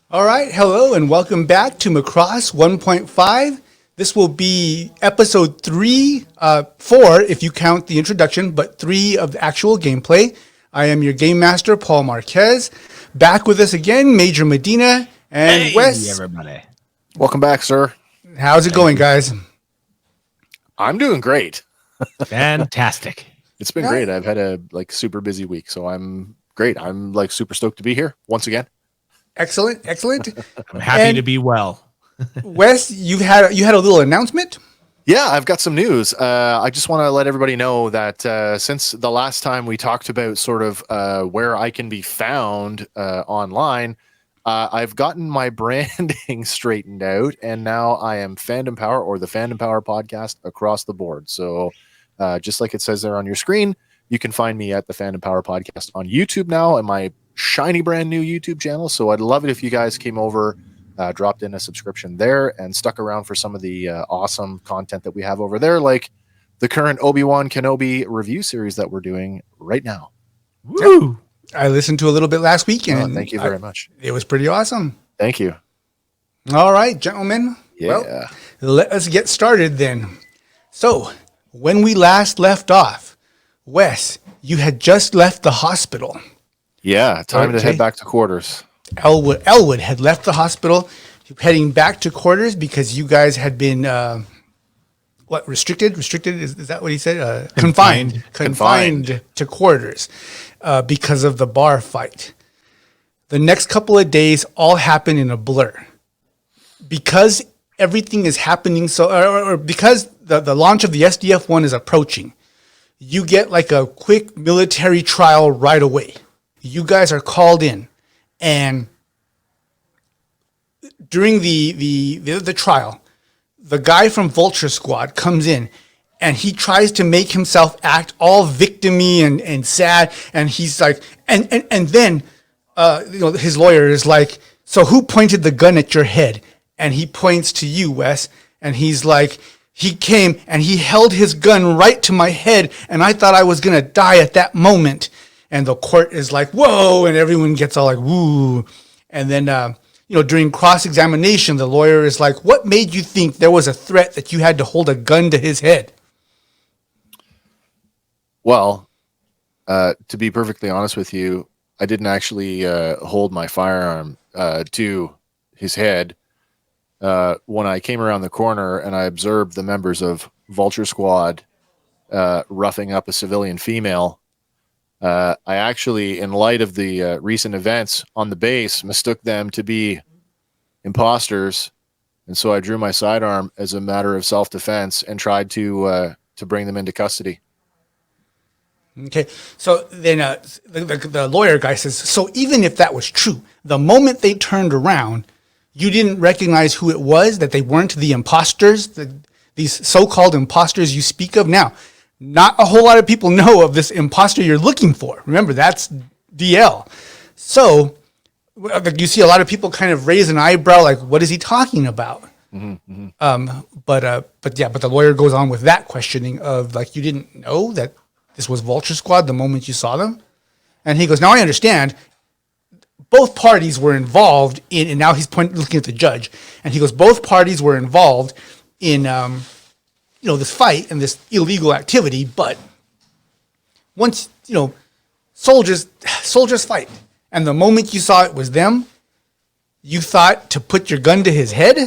All right, hello and welcome back to Macross 1.5. This will be episode 3, 4 if you count the introduction, but 3 of the actual gameplay. I am your game master, Paul Marquez. Back with us again, Major Medina and Hey, Wes. everybody. Welcome back, sir. How's it going, guys? I'm doing great. Fantastic. It's been great. I've had a super busy week, so I'm great. I'm super stoked to be here once again. Excellent. I'm happy to be well. Wes, you had a little announcement? Yeah, I've got some news. I just want to let everybody know that since the last time we talked about sort of where I can be found online, I've gotten my branding straightened out, and now I am Fandom Power, or the Fandom Power podcast, across the board. So just like it says there on your screen, you can find me at the Fandom Power podcast on YouTube now, and my shiny brand new YouTube channel. So I'd love it if you guys came over, dropped in a subscription there, and stuck around for some of the awesome content that we have over there, like the current Obi-Wan Kenobi review series that we're doing right now. Woo! I listened to a little bit last week, and Thank you very much. It was pretty awesome. Thank you. All right, gentlemen. Yeah. Well, let us get started then. So, when we last left off, Wes, you had just left the hospital. Yeah, time to head back to quarters. Elwood had left the hospital, heading back to quarters because you guys had been restricted? Restricted is that what he said? Confined to quarters because of the bar fight. The next couple of days all happen in a blur because everything is happening. Or because the launch of the SDF-1 is approaching, you get like a quick military trial right away. You guys are called in, and during the trial, the guy from Vulture Squad comes in, and he tries to make himself act all victim-y and sad, and he's like, and then his lawyer is like, so who pointed the gun at your head? And he points to you, Wes, and he's like, he came and he held his gun right to my head, and I thought I was gonna die at that moment. And the court is like, whoa, and everyone gets all like, woo. And then, during cross-examination, the lawyer is like, what made you think there was a threat that you had to hold a gun to his head? Well, to be perfectly honest with you, I didn't actually hold my firearm to his head. When I came around the corner and I observed the members of Vulture Squad roughing up a civilian female, I actually, in light of the recent events on the base, mistook them to be imposters, and so I drew my sidearm as a matter of self-defense and tried to bring them into custody. Okay, so then the lawyer guy says, so even if that was true, the moment they turned around, you didn't recognize who it was, that they weren't the imposters, these so-called imposters you speak of now. Not a whole lot of people know of this imposter you're looking for. Remember, that's DL. So you see a lot of people kind of raise an eyebrow, like, what is he talking about? Mm-hmm. But the lawyer goes on with that questioning of, like, you didn't know that this was Vulture Squad the moment you saw them? And he goes, now I understand. Both parties were involved in, and now he's looking at the judge, and he goes, both parties were involved in this fight and this illegal activity, but once, soldiers fight. And the moment you saw it was them, you thought to put your gun to his head?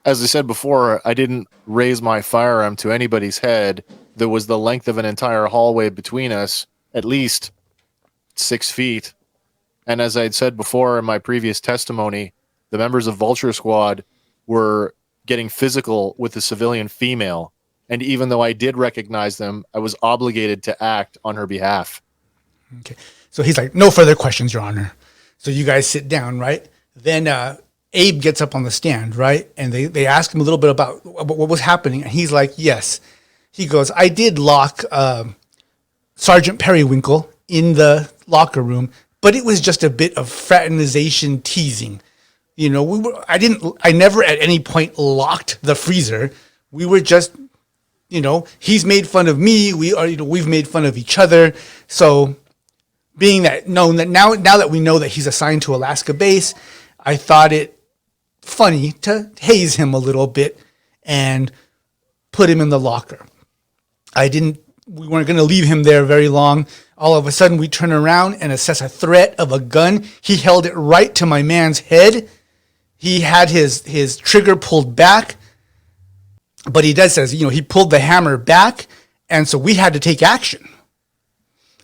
As I said before, I didn't raise my firearm to anybody's head. There was the length of an entire hallway between us, at least 6 feet. And as I had said before in my previous testimony, the members of Vulture Squad were getting physical with a civilian female. And even though I did recognize them, I was obligated to act on her behalf. Okay. So he's like, no further questions, Your Honor. So you guys sit down, right? Then Abe gets up on the stand, right? And they ask him a little bit about what was happening. And he's like, yes. He goes, I did lock Sergeant Periwinkle in the locker room, but it was just a bit of fraternization teasing. I never at any point locked the freezer. We were just, he's made fun of me. We've made fun of each other. So being that known that now that we know that he's assigned to Alaska base, I thought it funny to haze him a little bit and put him in the locker. We weren't going to leave him there very long. All of a sudden we turn around and assess a threat of a gun. He held it right to my man's head. He had his trigger pulled back, but he says, he pulled the hammer back. And so we had to take action.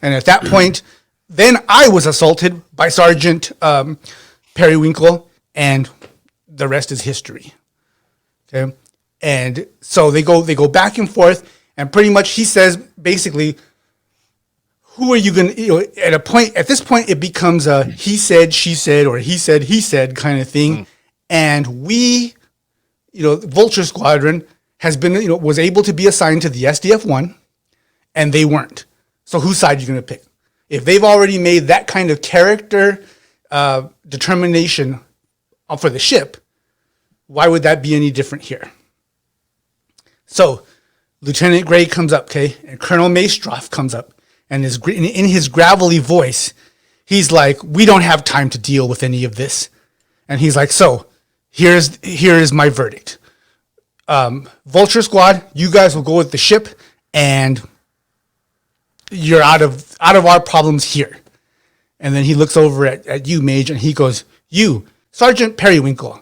And at that point, then I was assaulted by Sergeant Periwinkle, and the rest is history. Okay. And so they go back and forth, and pretty much he says basically, who are you going to, at this point, it becomes a he said, she said, or he said kind of thing. And we, Vulture Squadron has been, was able to be assigned to the SDF-1, and they weren't. So whose side are you going to pick? If they've already made that kind of character determination for the ship, why would that be any different here? So Lieutenant Gray comes up, okay, and Colonel Maystroff comes up, and in his gravelly voice, he's like, we don't have time to deal with any of this. And he's like, so here is my verdict. Vulture Squad, you guys will go with the ship, and you're out of our problems here. And then he looks over at you, Mage, and he goes, you, Sergeant Periwinkle,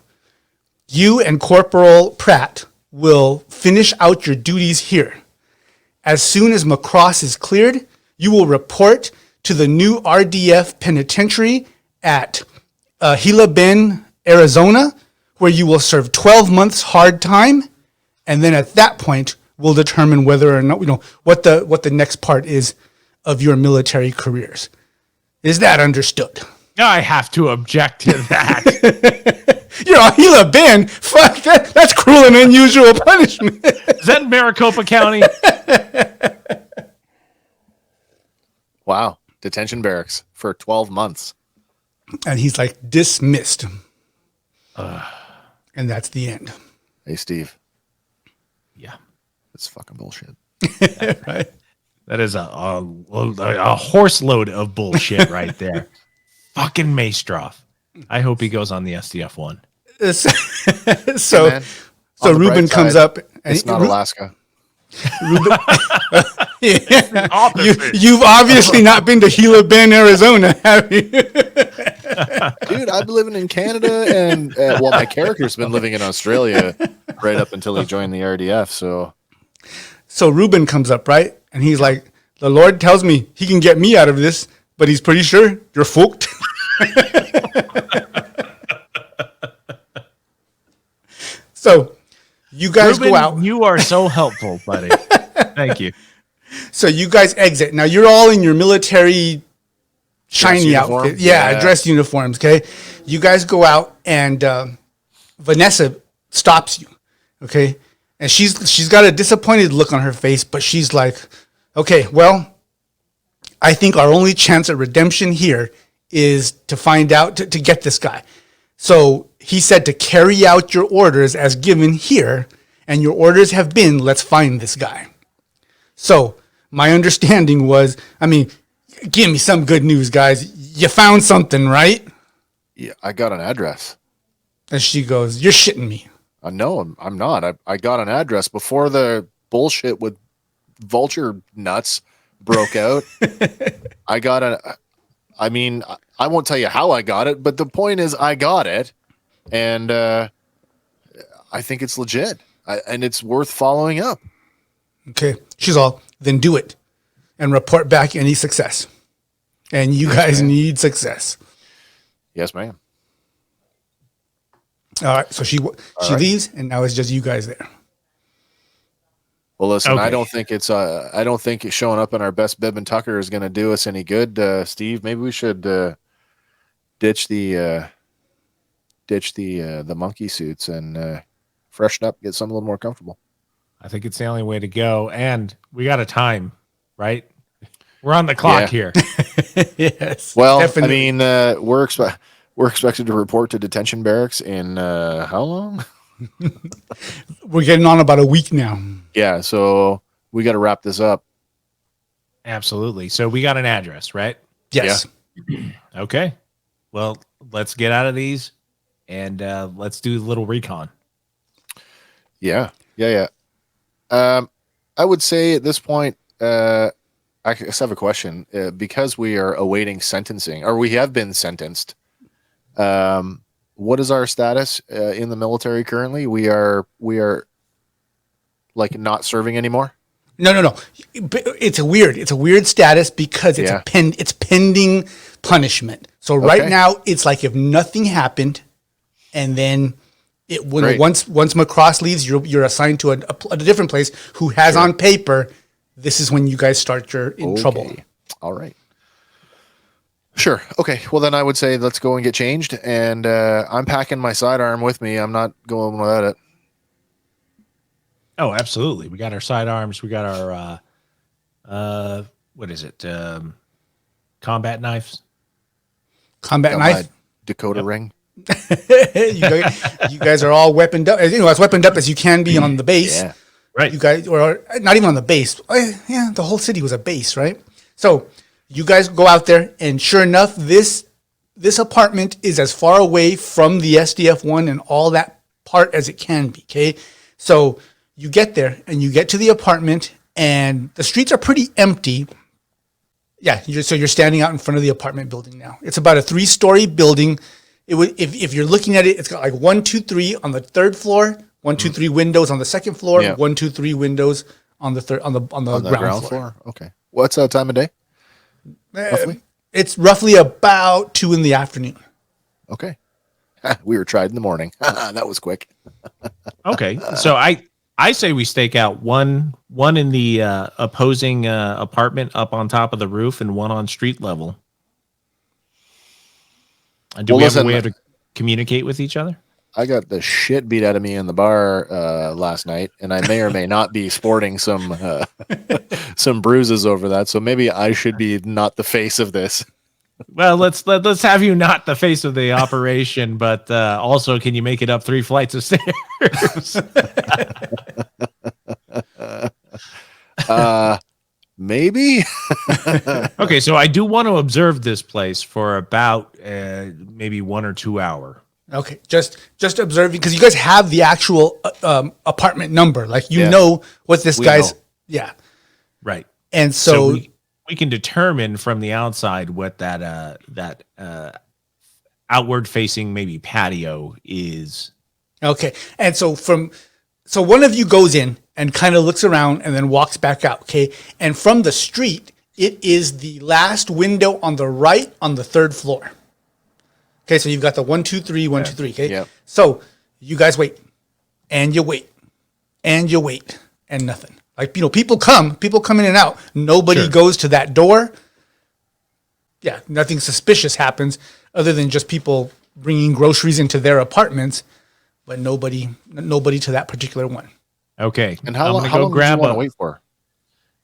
you and Corporal Pratt will finish out your duties here. As soon as Macross is cleared, you will report to the new RDF penitentiary at Gila Bend, Arizona, where you will serve 12 months hard time. And then at that point, we'll determine whether or not, what the next part is of your military careers. Is that understood? I have to object to that. You're on Gila Bend. Fuck, that's cruel and unusual punishment. Is that in Maricopa County? Wow. Detention barracks for 12 months. And he's like, dismissed. And that's the end. Hey, Steve. Yeah. That's fucking bullshit. Right? That is a horse load of bullshit right there. Fucking Maystroff. I hope he goes on the SDF-1. So, Hey, so Ruben comes up. And It's not Alaska. Ruben, you've obviously not been to Gila Bend, Arizona, have you? Dude, I've been living in Canada, and well, my character's been living in Australia right up until he joined the RDF. So Ruben comes up, right? And he's like, the Lord tells me he can get me out of this, but he's pretty sure you're fucked. So you guys Ruben, go out. You are so helpful, buddy. Thank you. So you guys exit. Now you're all in your military shiny outfit. Yeah, dress uniforms, okay? You guys go out, and Vanessa stops you, okay? And she's got a disappointed look on her face, but she's like, okay, well, I think our only chance at redemption here is to find out, to get this guy. So he said to carry out your orders as given here, and your orders have been, let's find this guy. So my understanding was, give me some good news, guys. You found something, right? Yeah, I got an address. And she goes, you're shitting me. No, I'm not. I got an address before the bullshit with Vulture nuts broke out. I won't tell you how I got it, but the point is I got it, and I think it's legit, and it's worth following up. Okay. She's all, then do it and report back any success. And you guys need success. Yes, ma'am. All right. So she leaves, and now it's just you guys there. Well, listen, Okay. I don't think it's showing up in our best bib and tucker is going to do us any good, Steve. Maybe we should ditch the monkey suits and freshen up, get something a little more comfortable. I think it's the only way to go. And we got a time, right? We're on the clock here. Yes. Well, definitely. We're expected to report to detention barracks in how long? We're getting on about a week now. Yeah, so we got to wrap this up. Absolutely. So we got an address, right? Yes. Okay. Well, let's get out of these and let's do a little recon. Yeah. I would say at this point, I just have a question. Because we are awaiting sentencing, or we have been sentenced, what is our status in the military currently? We are like not serving anymore. No. It's a weird status because it's pending punishment. So right now it's like if nothing happened, and then once Macross leaves, you're assigned to a different place who has on paper. This is when you guys start in trouble. All right. Sure. Okay. Well, then I would say let's go and get changed. And I'm packing my sidearm with me. I'm not going without it. Oh, absolutely. We got our sidearms. We got our, what is it? Combat knives. Combat knife. Dakota ring. you guys are all weaponed up. You know, as weaponed up as you can be on the base. Yeah. Right. You guys, or not even on the base. Yeah, the whole city was a base, right? So you guys go out there, and sure enough, this apartment is as far away from the SDF-1 and all that part as it can be, okay? So you get there, and you get to the apartment, and the streets are pretty empty. Yeah, so you're standing out in front of the apartment building now. It's about a 3-story building. It would, if you're looking at it, it's got like 1, 2, 3 on the 3rd floor, 1, 2, 3 windows on the 2nd floor, 1, 2, 3 windows on the ground floor. Okay. What's that time of day? Roughly? It's roughly about 2 in the afternoon. Okay. We were tried in the morning. That was quick. Okay. So I say we stake out one in the opposing apartment up on top of the roof and one on street level. Do we have a way to communicate with each other? I got the shit beat out of me in the bar last night, and I may or may not be sporting some bruises over that. So maybe I should be not the face of this. Well, let's have you not the face of the operation, but also, can you make it up 3 flights of stairs? Maybe. Okay, so I do want to observe this place for about maybe 1 or 2 hours. Okay, just observing, because you guys have the actual apartment number, like know what this guy's. Yeah, right. And so we can determine from the outside what that outward facing maybe patio is. Okay, and so one of you goes in and kind of looks around and then walks back out. Okay, and from the street, it is the last window on the right on the 3rd floor. Okay, so you've got the 1, 2, 3, 1, 2, 3. Okay, yep. So you guys wait, and you wait, and you wait, and nothing. Like, people come in and out. Nobody goes to that door. Yeah, nothing suspicious happens other than just people bringing groceries into their apartments, but nobody to that particular one. Okay, and how long do you want to wait for?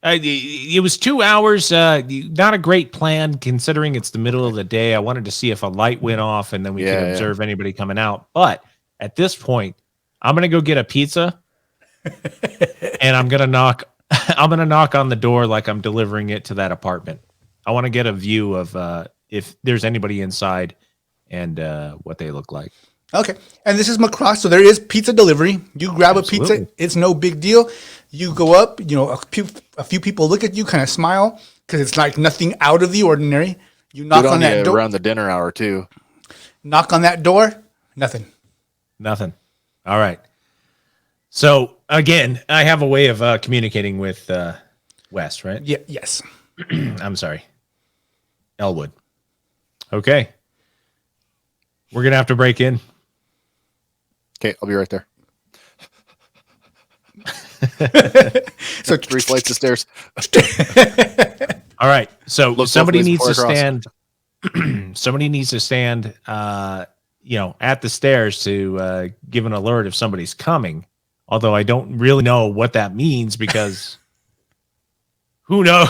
It was 2 hours. Not a great plan considering it's the middle of the day. I wanted to see if a light went off and then we could observe anybody coming out. But at this point, I'm going to go get a pizza and I'm going to knock on the door like I'm delivering it to that apartment. I want to get a view of if there's anybody inside and what they look like. Okay. And this is Macross, so there is pizza delivery. You grab a pizza. It's no big deal. You go up, a few people look at you, kind of smile, because it's like nothing out of the ordinary. You knock on that door. Around the dinner hour, too. Knock on that door. Nothing. All right. So, again, I have a way of communicating with Wes, right? Yeah. Yes. I'm sorry. Elwood. Okay. We're going to have to break in. Okay, I'll be right there. So 3 flights of stairs. All right. So somebody needs to stand. Somebody needs to stand. At the stairs to give an alert if somebody's coming. Although I don't really know what that means because who knows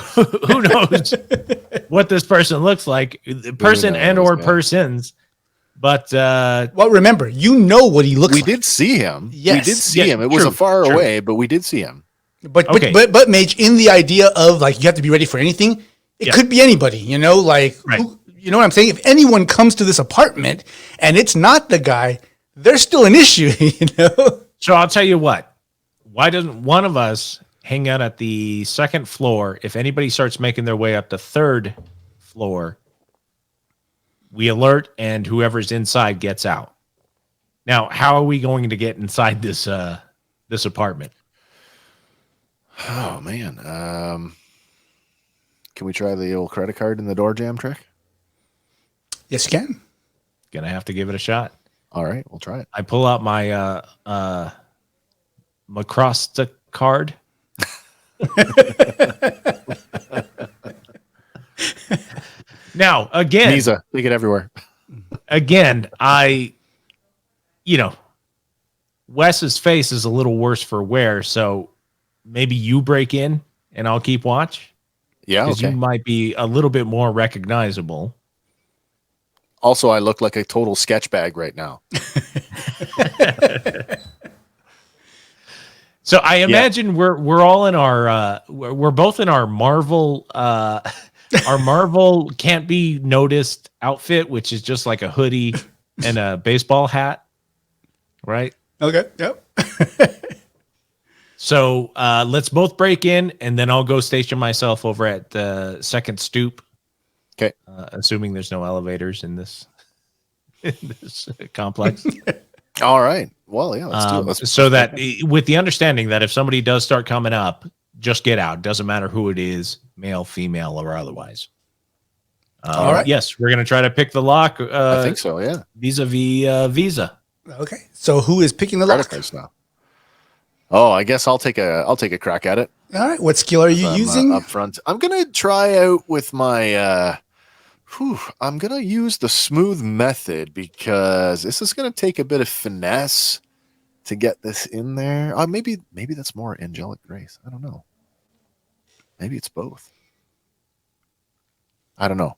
what this person looks like, person and or persons. But remember, you know what he looks like. We did see him. Yes. We did see him. It was a far away, but we did see him. But Mage, in the idea of like you have to be ready for anything, It could be anybody, like, Right. you know what I'm saying? If anyone comes to this apartment and it's not the guy, there's still an issue, So I'll tell you what. Why doesn't one of us hang out at the second floor? If anybody starts making their way up the third floor, we alert, and whoever's inside gets out. Now, how are we going to get inside this apartment? Oh man. Can we try the old credit card in the door jam trick? Yes, you can. Gonna have to give it a shot. All right, we'll try it. I pull out my Macross card. Now, again, Visa, take it everywhere. Wes's face is a little worse for wear, so maybe you break in and I'll keep watch. Yeah, Because okay. you might be a little bit more recognizable. Also, I look like a total sketch bag right now. So I imagine we're all in our we're both in our Marvel our Marvel can't be noticed outfit, which is just like a hoodie and a baseball hat, right? Okay. Yep. So let's both break in, and then I'll go station myself over at the second stoop. Okay. Assuming there's no elevators in this complex. All right. Well, yeah, let's do it. So that with the understanding that if somebody does start coming up, just get out. Doesn't matter who it is, male, female, or otherwise. All right. Yes, we're going to try to pick the lock. I think so, yeah. Vis-a-vis Visa. Okay. So who is picking the Credit lock? cards now. Oh, I guess I'll take a crack at it. All right. What skill are you using? Up front. I'm gonna try out with my I'm gonna use the smooth method because this is gonna take a bit of finesse to get this in there. Maybe that's more angelic grace. I don't know. Maybe it's both. I don't know.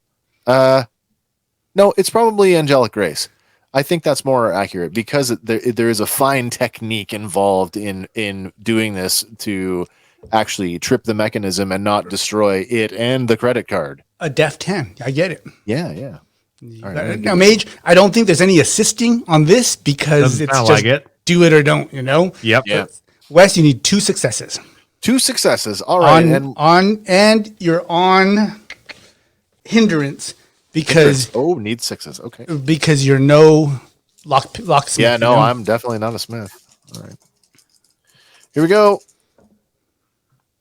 No, it's probably angelic grace. I think that's more accurate because there is a fine technique involved in doing this to actually trip the mechanism and not destroy it and the credit card. A deft hand. I get it. Yeah. All right, Now, Mage, I don't think there's any assisting on this because Doesn't it's sound just like it. do it or don't, Yep. Yeah. Wes, you need 2 successes. 2 successes. All right. And you're on hindrance because need 6s. Okay. because you're no locksmith. Yeah, no, I'm definitely not a smith. All right. Here we go.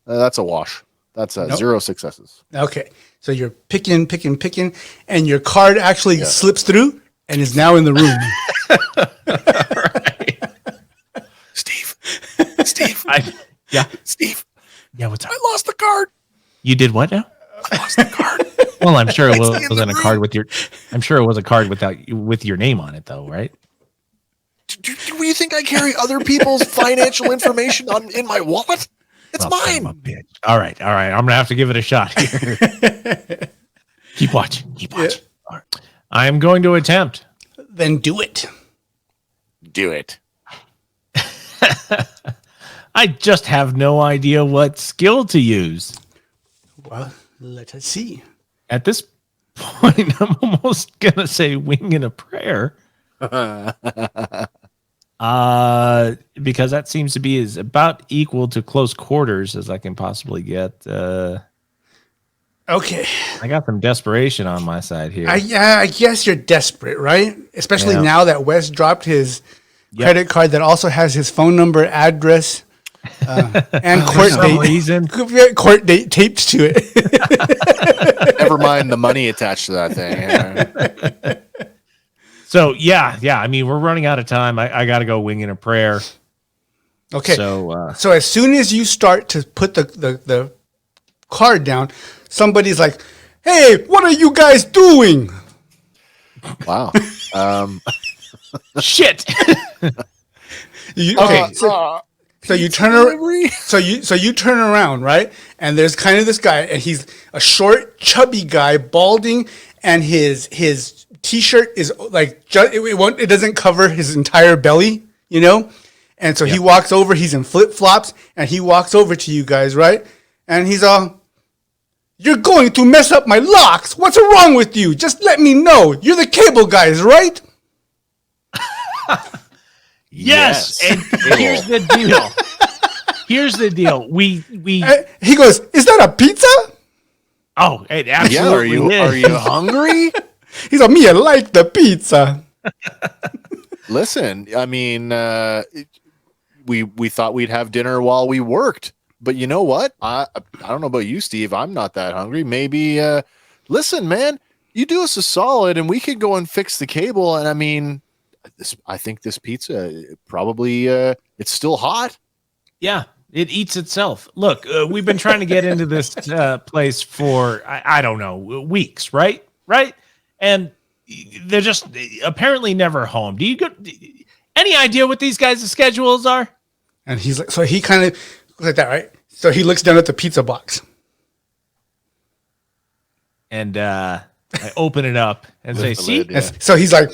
That's a wash. That's 0 successes. Okay. So you're picking, and your card actually slips through and is now in the room. Steve. Steve, Yeah, what's up? I lost the card. You did what now? I lost the card. Well, I'm sure it in the wasn't a card with your. I'm sure it was a card with your name on it, though, right? Do you think I carry other people's financial information in my wallet? It's Well, son of a mine. bitch. All right. I'm gonna have to give it a shot here. Keep watching. All right. I am going to attempt. Then do it. Do it. I just have no idea what skill to use. Well, let us see. At this point, I'm almost gonna say wing and a prayer. Because that seems to be is about equal to close quarters as I can possibly get. Okay. I got some desperation on my side here. I guess you're desperate, right? Especially Yeah. now that Wes dropped his credit card that also has his phone number, address, and court some date. reason. Court date taped to it. Never mind the money attached to that thing. So yeah. I mean, we're running out of time. I got to go wing and a prayer. Okay. So So as soon as you start to put the card down, somebody's like, "Hey, what are you guys doing?" Wow. shit. So you turn around. So you turn around, right? And there's kind of this guy, and he's a short, chubby guy, balding, and his t-shirt is like it doesn't cover his entire belly, you know. And so he walks over. He's in flip flops, and he walks over to you guys, right? And he's all, You're going to mess up my locks. What's wrong with you? Just let me know. You're the cable guys, right? Yes. And here's the deal. Here's the deal. We He goes, is that a pizza? Oh, it absolutely Are you hungry? He's like, me, I like the pizza. Listen, I mean, we thought we'd have dinner while we worked, but you know what? I don't know about you, Steve. I'm not that hungry. Maybe, listen, man, you do us a solid, and we could go and fix the cable. And I mean, I think this pizza probably it's still hot. Yeah, it eats itself. Look, we've been trying to get into this place for I don't know, weeks, right? Right? And they're just apparently never home. Do you go? Any idea what these guys' schedules are? And he's like, so he kind of looks like that, right? So he looks down at the pizza box. And I open it up and say, "See." Lid, yeah. So he's like,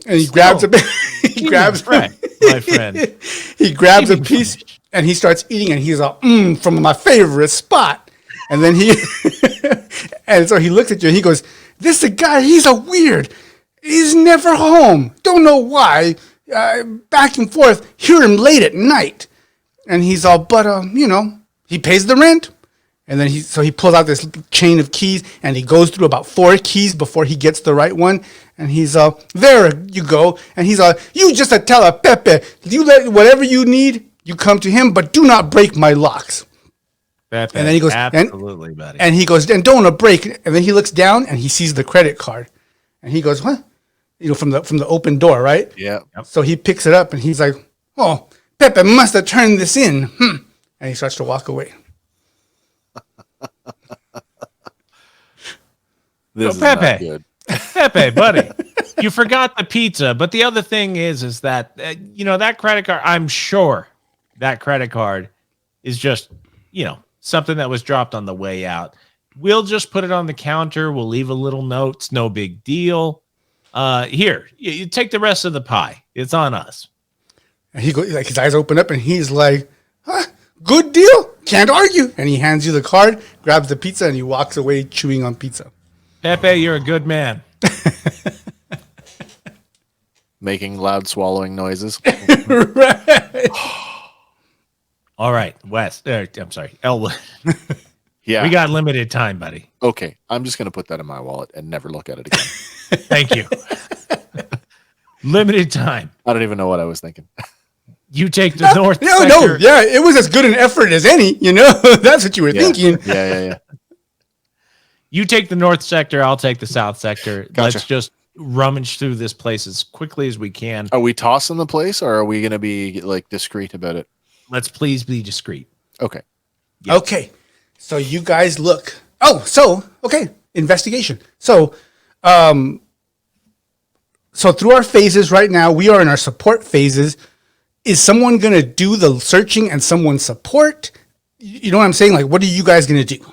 and he grabs a bit. He grabs my friend. He grabs a piece and he starts eating, and he's like, from my favorite spot. And then and so he looks at you and he goes, this is a guy, he's a weird. He's never home. Don't know why. Back and forth. Hear him late at night. And he's all, but, he pays the rent. And then he pulls out this chain of keys and he goes through about 4 keys before he gets the right one. And he's there you go. And he's you just tell a Pepe, you let whatever you need, you come to him, but do not break my locks. Pepe, And then he goes, absolutely, buddy. And he goes, and don't break. And then he looks down and he sees the credit card. And he goes, what? From the open door, right? Yeah. So he picks it up and he's like, oh, Pepe must have turned this in. And he starts to walk away. This is Pepe. not good. Pepe, buddy, you forgot the pizza. But the other thing is that, that credit card, I'm sure that credit card is just, something that was dropped on the way out. We'll just put it on the counter. We'll leave a little note. It's no big deal. Here, you take the rest of the pie. It's on us. And he goes, like his eyes open up and he's like, good deal. Can't argue. And he hands you the card, grabs the pizza, and he walks away chewing on pizza. Pepe, you're a good man. Making loud swallowing noises. Right. All right, I'm sorry, Elwood. Yeah. We got limited time, buddy. Okay. I'm just going to put that in my wallet and never look at it again. Thank you. Limited time. I don't even know what I was thinking. You take the north No, sector. yeah, it was as good an effort as any, That's what you were thinking. Yeah. You take the north sector, I'll take the south sector. Gotcha. Let's just rummage through this place as quickly as we can. Are we tossing the place or are we going to be like discreet about it? Let's please be discreet. Okay. Yeah. Okay. So you guys look. Okay. Investigation. So through our phases right now, we are in our support phases. Is someone going to do the searching and someone support? You know what I'm saying? Like, what are you guys going to do?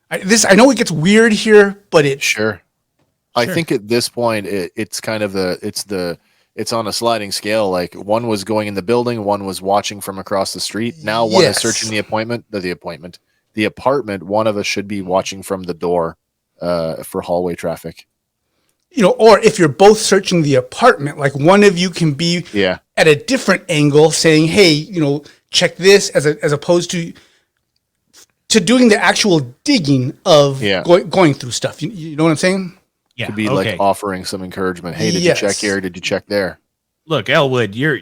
I know it gets weird here, but Sure. I think at this point it's kind of it's on a sliding scale. Like one was going in the building, one was watching from across the street. Now one is searching the apartment. One of us should be watching from the door for hallway traffic. Or if you're both searching the apartment, like one of you can be at a different angle saying, hey, check this as opposed to doing the actual digging of going through stuff. You know what I'm saying? Yeah. Could be like offering some encouragement. Hey, did you check here? Did you check there? Look, Elwood, your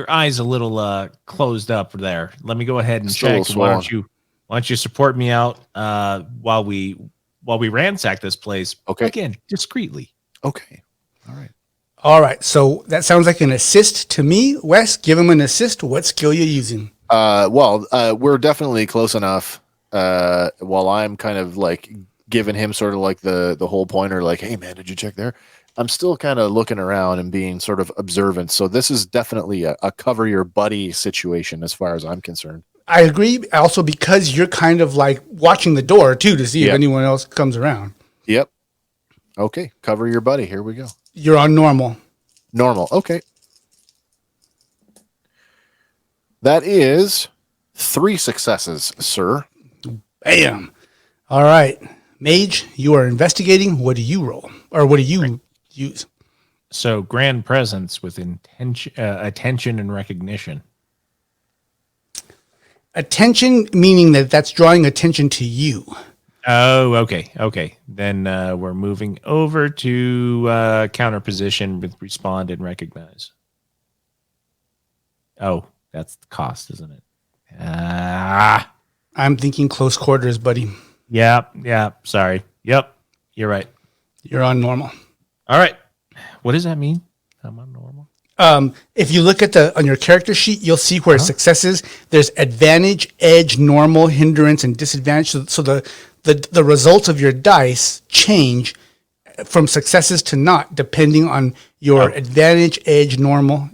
eyes a little closed up there. Let me go ahead and check. Why don't you support me out while we ransack this place? Okay. Again, discreetly. Okay. All right. So that sounds like an assist to me. Wes, give him an assist. What skill you using? We're definitely close enough. While I'm kind of like giving him sort of like the whole pointer, like, hey man, did you check there? I'm still kind of looking around and being sort of observant. So this is definitely a cover your buddy situation as far as I'm concerned. I agree. Also, because you're kind of like watching the door too to see if anyone else comes around. Yep. Okay. Cover your buddy. Here we go. You're on normal. Normal. Okay. That is 3 successes, sir. Bam. All right. Mage, you are investigating. What do you roll? Or what do you use? So grand presence with attention and recognition. Attention, meaning that's drawing attention to you. Oh, okay. Okay. Then we're moving over to counter position with respond and recognize. Oh, that's the cost, isn't it? I'm thinking close quarters, buddy. Yeah. Sorry. Yep. You're right. You're on normal. All right. What does that mean? I'm on normal. If you look at on your character sheet, you'll see where successes, there's advantage, edge, normal, hindrance, and disadvantage. So the results of your dice change from successes to not, depending on your advantage, edge, normal.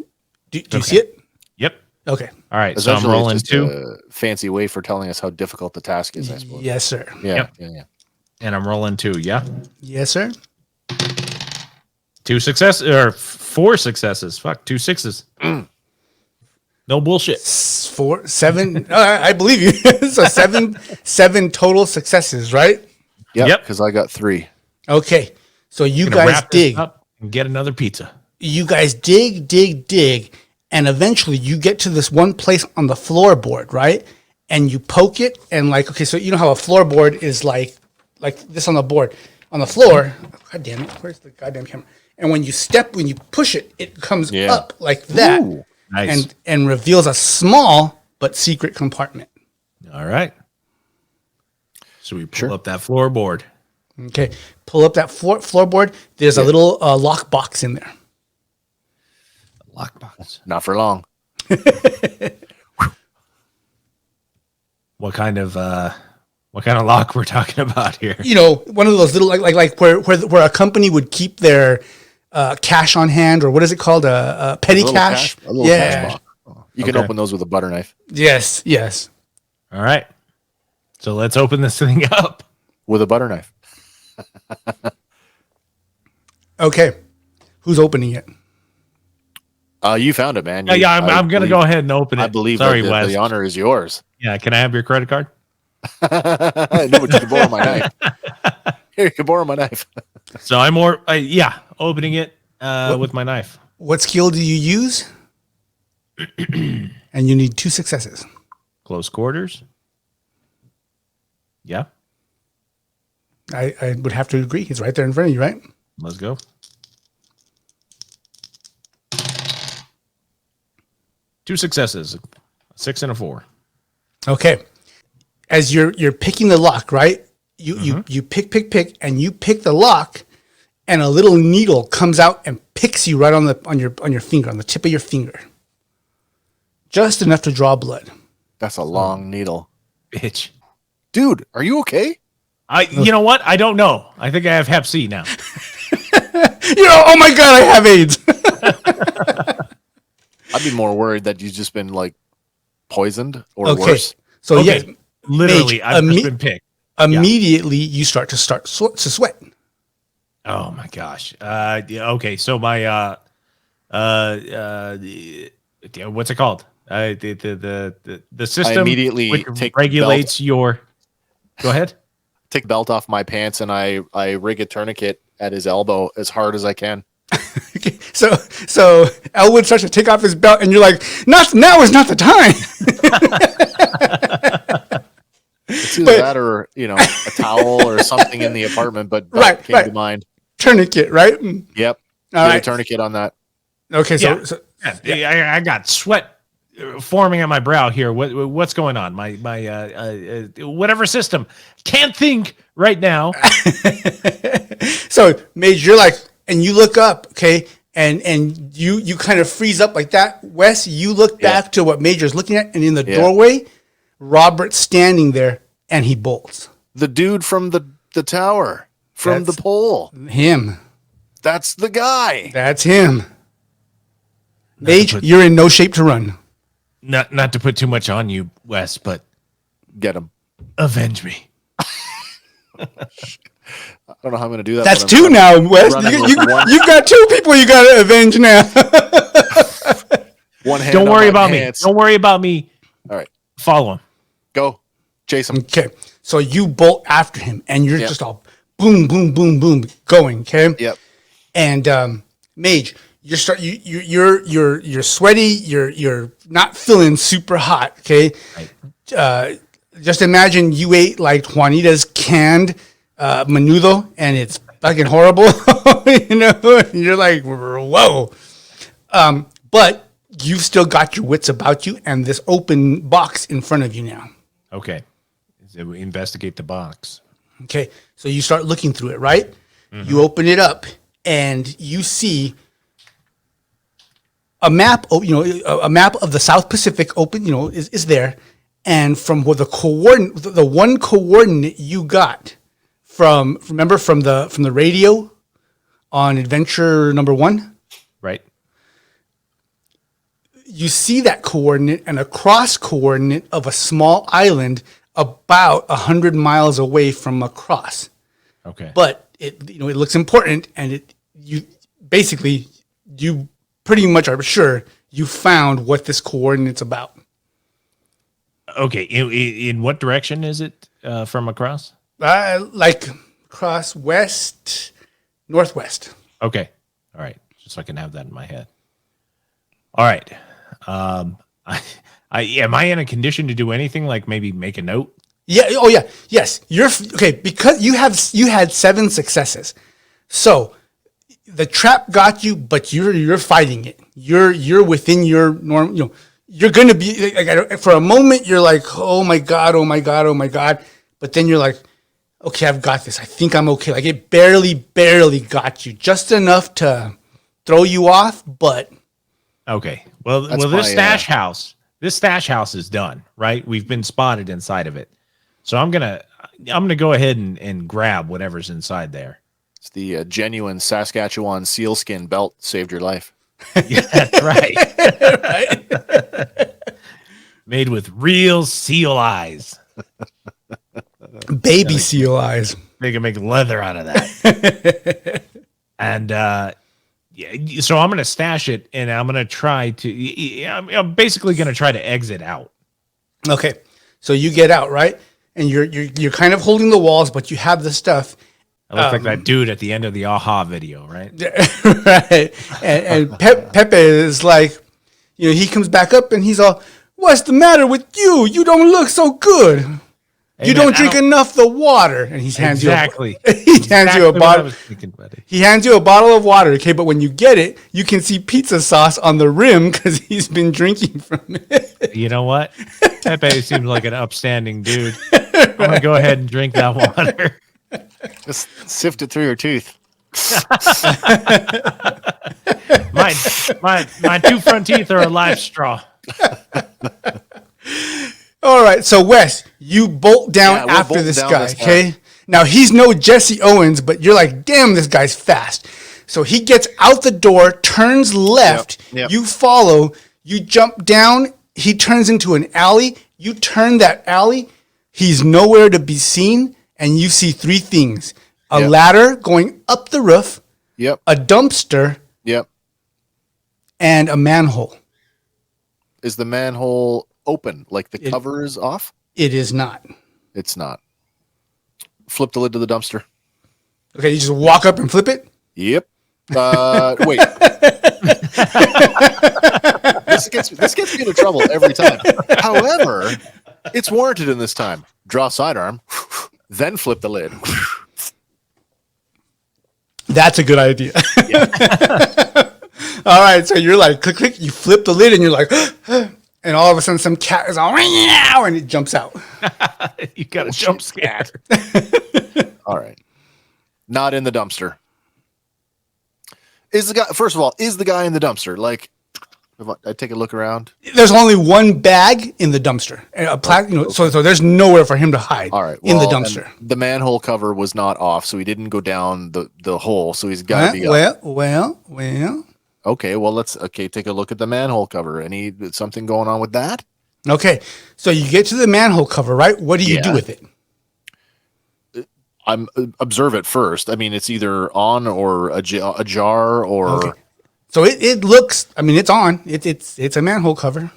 Do you see it? Yep. Okay. All right. So I'm rolling just 2. A fancy way for telling us how difficult the task is, I suppose. Yes, sir. Yeah. And I'm rolling 2. Yeah. Yes, sir. 2 successes or 4 successes. Fuck, 2 6s. No bullshit. 4, 7. I believe you. So 7 total successes, right? Yep. Because I got 3. Okay. So you Gonna guys wrap this dig. up and get another pizza. You guys dig, and eventually you get to this one place on the floorboard, right? And you poke it, and so you know how a floorboard is like this on the board. On the floor, God damn it, where's the goddamn camera? And when you push it, it comes up like that. Ooh, nice. and reveals a small but secret compartment. All right. So we pull up that floorboard. Okay, pull up that floorboard. There's a little lock box in there. Lockbox. Not for long. What kind of lock we're talking about here? You know, one of those little like where a company would keep their cash on hand, or what is it called? A petty cash. A little cash box. You can open those with a butter knife. Yes. All right. So let's open this thing up With a butter knife. Okay. Who's opening it? You found it, man. I'm going to go ahead and open it. I believe Sorry, that Wes. the honor is yours. Yeah. Can I have your credit card? No, but you can borrow my knife. Here, you can borrow my knife. So I'm opening it with my knife. What skill do you use? And you need 2 successes. Close quarters. Yeah. I would have to agree. It's right there in front of you, right? Let's go. 2 successes, a 6 and a 4. Okay. As you're picking the lock, right? You pick, and you pick the lock, and a little needle comes out and picks you right on your finger, on the tip of your finger. Just enough to draw blood. That's a long needle. Bitch. Dude, are you okay? You know what? I don't know. I think I have Hep C now. Oh my God, I have AIDS. I'd be more worried that you've just been poisoned or worse. So yes, literally, I've just been picked. Immediately, you start to sweat. Oh my gosh. Okay. So my what's it called? The system I immediately which regulates your. Go ahead. Take the belt off my pants and I rig a tourniquet at his elbow as hard as I can. Okay, so Elwood starts to take off his belt, and you're like, "Not now is not the time." It's either that or a towel or something in the apartment, but that came to mind. Tourniquet, right? Yep. All right. A tourniquet on that. Okay, I got sweat forming on my brow here. What's going on? My whatever system. Can't think right now. So, Mage, you're like, and you look up, okay, and you kind of freeze up like that. Wes, you look back to what Major's looking at, and in the doorway, Robert's standing there, and he bolts. The dude from the tower, from the pole. Him. That's the guy. That's him. Mage, you're in no shape to run. Not to put too much on you, Wes, but get him. Avenge me. I don't know how I'm going to do that. That's 2 now, Wes. You've got 2 people you got to avenge now. One hand. Don't worry about me. Don't worry about me. All right. Follow him. Go. Chase him. Okay. So you bolt after him, and you're Yep. just all boom, boom, boom, boom, going. Okay. Yep. And Mage, you're sweaty. You're not feeling super hot. Okay. Right. Just imagine you ate like Juanita's canned menudo, and it's fucking horrible. You know, and you're like, whoa. But you've still got your wits about you, and this open box in front of you now. Okay. So we investigate the box. Okay, so you start looking through it, right? Mm-hmm. You open it up, and you see a map. A map of the South Pacific open. Is there, and from where the one coordinate you got from the radio on adventure number 1. Right. You see that coordinate and a cross coordinate of a small island about 100 miles away from Macross. Okay. But it looks important, and you pretty much are sure you found what this coordinate's about. Okay. In what direction is it from across? Like cross west, northwest. Okay. All right. Just so I can have that in my head. All right. Am I in a condition to do anything like maybe make a note? Yeah. Oh yeah. Yes. You're okay because you had 7 successes. So the trap got you, but you're fighting it. You're within your norm. You're going to be like, for a moment. You're like, oh my god, oh my god, oh my god. But then you're like, okay, I've got this. I think I'm okay. Like it barely got you, just enough to throw you off, but. Okay. Well, this stash house is done, right? We've been spotted inside of it. So I'm gonna go ahead and grab whatever's inside there. It's the genuine Saskatchewan sealskin belt saved your life. Yeah, that's right. Right. Made with real seal eyes. Baby seal eyes. They can make leather out of that. And yeah, so I'm going to stash it, and I'm going to try to. I'm basically going to try to exit out. Okay, so you get out, right, and you're kind of holding the walls, but you have the stuff. I look like that dude at the end of the Aha video, right? Right, and Pepe is like, he comes back up, and he's all, "What's the matter with you? You don't look so good. Hey, you man, don't drink enough the water." And he hands you a bottle. He hands you a bottle of water, okay? But when you get it, you can see pizza sauce on the rim because he's been drinking from it. You know what? Pepe seems like an upstanding dude. I'm gonna go ahead and drink that water. Just sift it through your teeth. my 2 front teeth are a live straw. All right, so Wes, you bolt down after this guy, okay? Now, he's no Jesse Owens, but you're like, damn, this guy's fast. So he gets out the door, turns left, Yep. You follow, you jump down, he turns into an alley, you turn that alley, he's nowhere to be seen, and you see 3 things. A ladder going up the roof, Yep. a dumpster, Yep. and a manhole. Is the manhole open? Like the cover is off? It is not. It's not. Flip the lid to the dumpster. Okay, you just walk up and flip it? Yep. Wait. This gets me into trouble every time. However, it's warranted in this time. Draw sidearm, then flip the lid. That's a good idea. Yeah. All right, so you're like, click, click, you flip the lid and you're like, and all of a sudden some cat is all, and it jumps out. You got a jump scare. All right. Not in the dumpster. First of all, is the guy in the dumpster? Like, if I take a look around. There's only one bag in the dumpster. So there's nowhere for him to hide. All right. In the dumpster. The manhole cover was not off, so he didn't go down the hole. So he's got to be up. Well. Okay, well, let's take a look at the manhole cover. Something going on with that? Okay, so you get to the manhole cover, right? What do you do with it? Observe it first. I mean, it's either on or a jar or. Okay. So it looks. I mean, it's on. It's a manhole cover.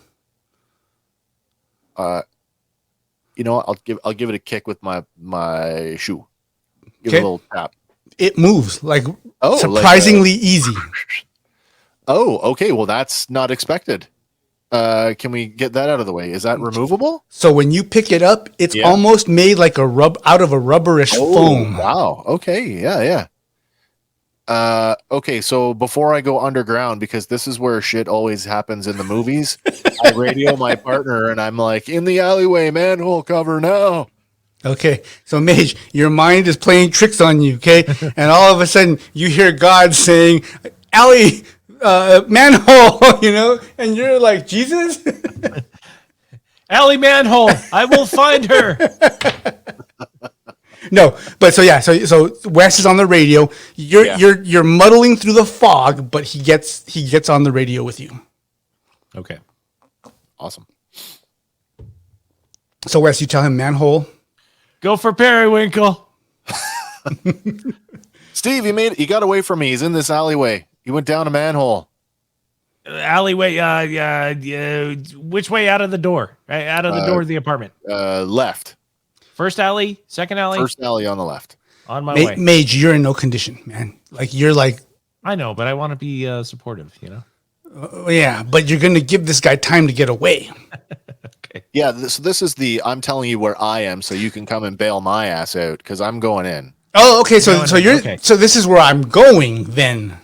you know what? I'll give it a kick with my shoe. Give Okay. it a little tap. It moves like Oh, surprisingly easy. Oh, okay. Well, that's not expected. Can we get that out of the way? Is that removable? So when you pick it up, it's almost made like out of a rubberish foam. Wow. Okay. Yeah. Okay. So before I go underground, because this is where shit always happens in the movies, I radio my partner and I'm like, in the alleyway, manhole cover now. Okay, so Mage, your mind is playing tricks on you, okay? And all of a sudden, you hear God saying, "Alley, manhole," you know, and you're like, Jesus? Alley manhole, I will find her. No, but so Wes is on the radio. You're muddling through the fog, but he gets on the radio with you. Okay. Awesome. So Wes, you tell him manhole. Go for Periwinkle. Steve, he got away from me. He's in this alleyway. He went down a manhole. Alleyway, which way out of the door? Right, out of the door of the apartment. Left. First alley, second alley? First alley on the left. On my way. Mage, you're in no condition, man. Like you're like I know, but I want to be supportive, you know? yeah, but you're going to give this guy time to get away. Okay. Yeah, this is I'm telling you where I am so you can come and bail my ass out because I'm going in. Oh, okay. So this is where I'm going then,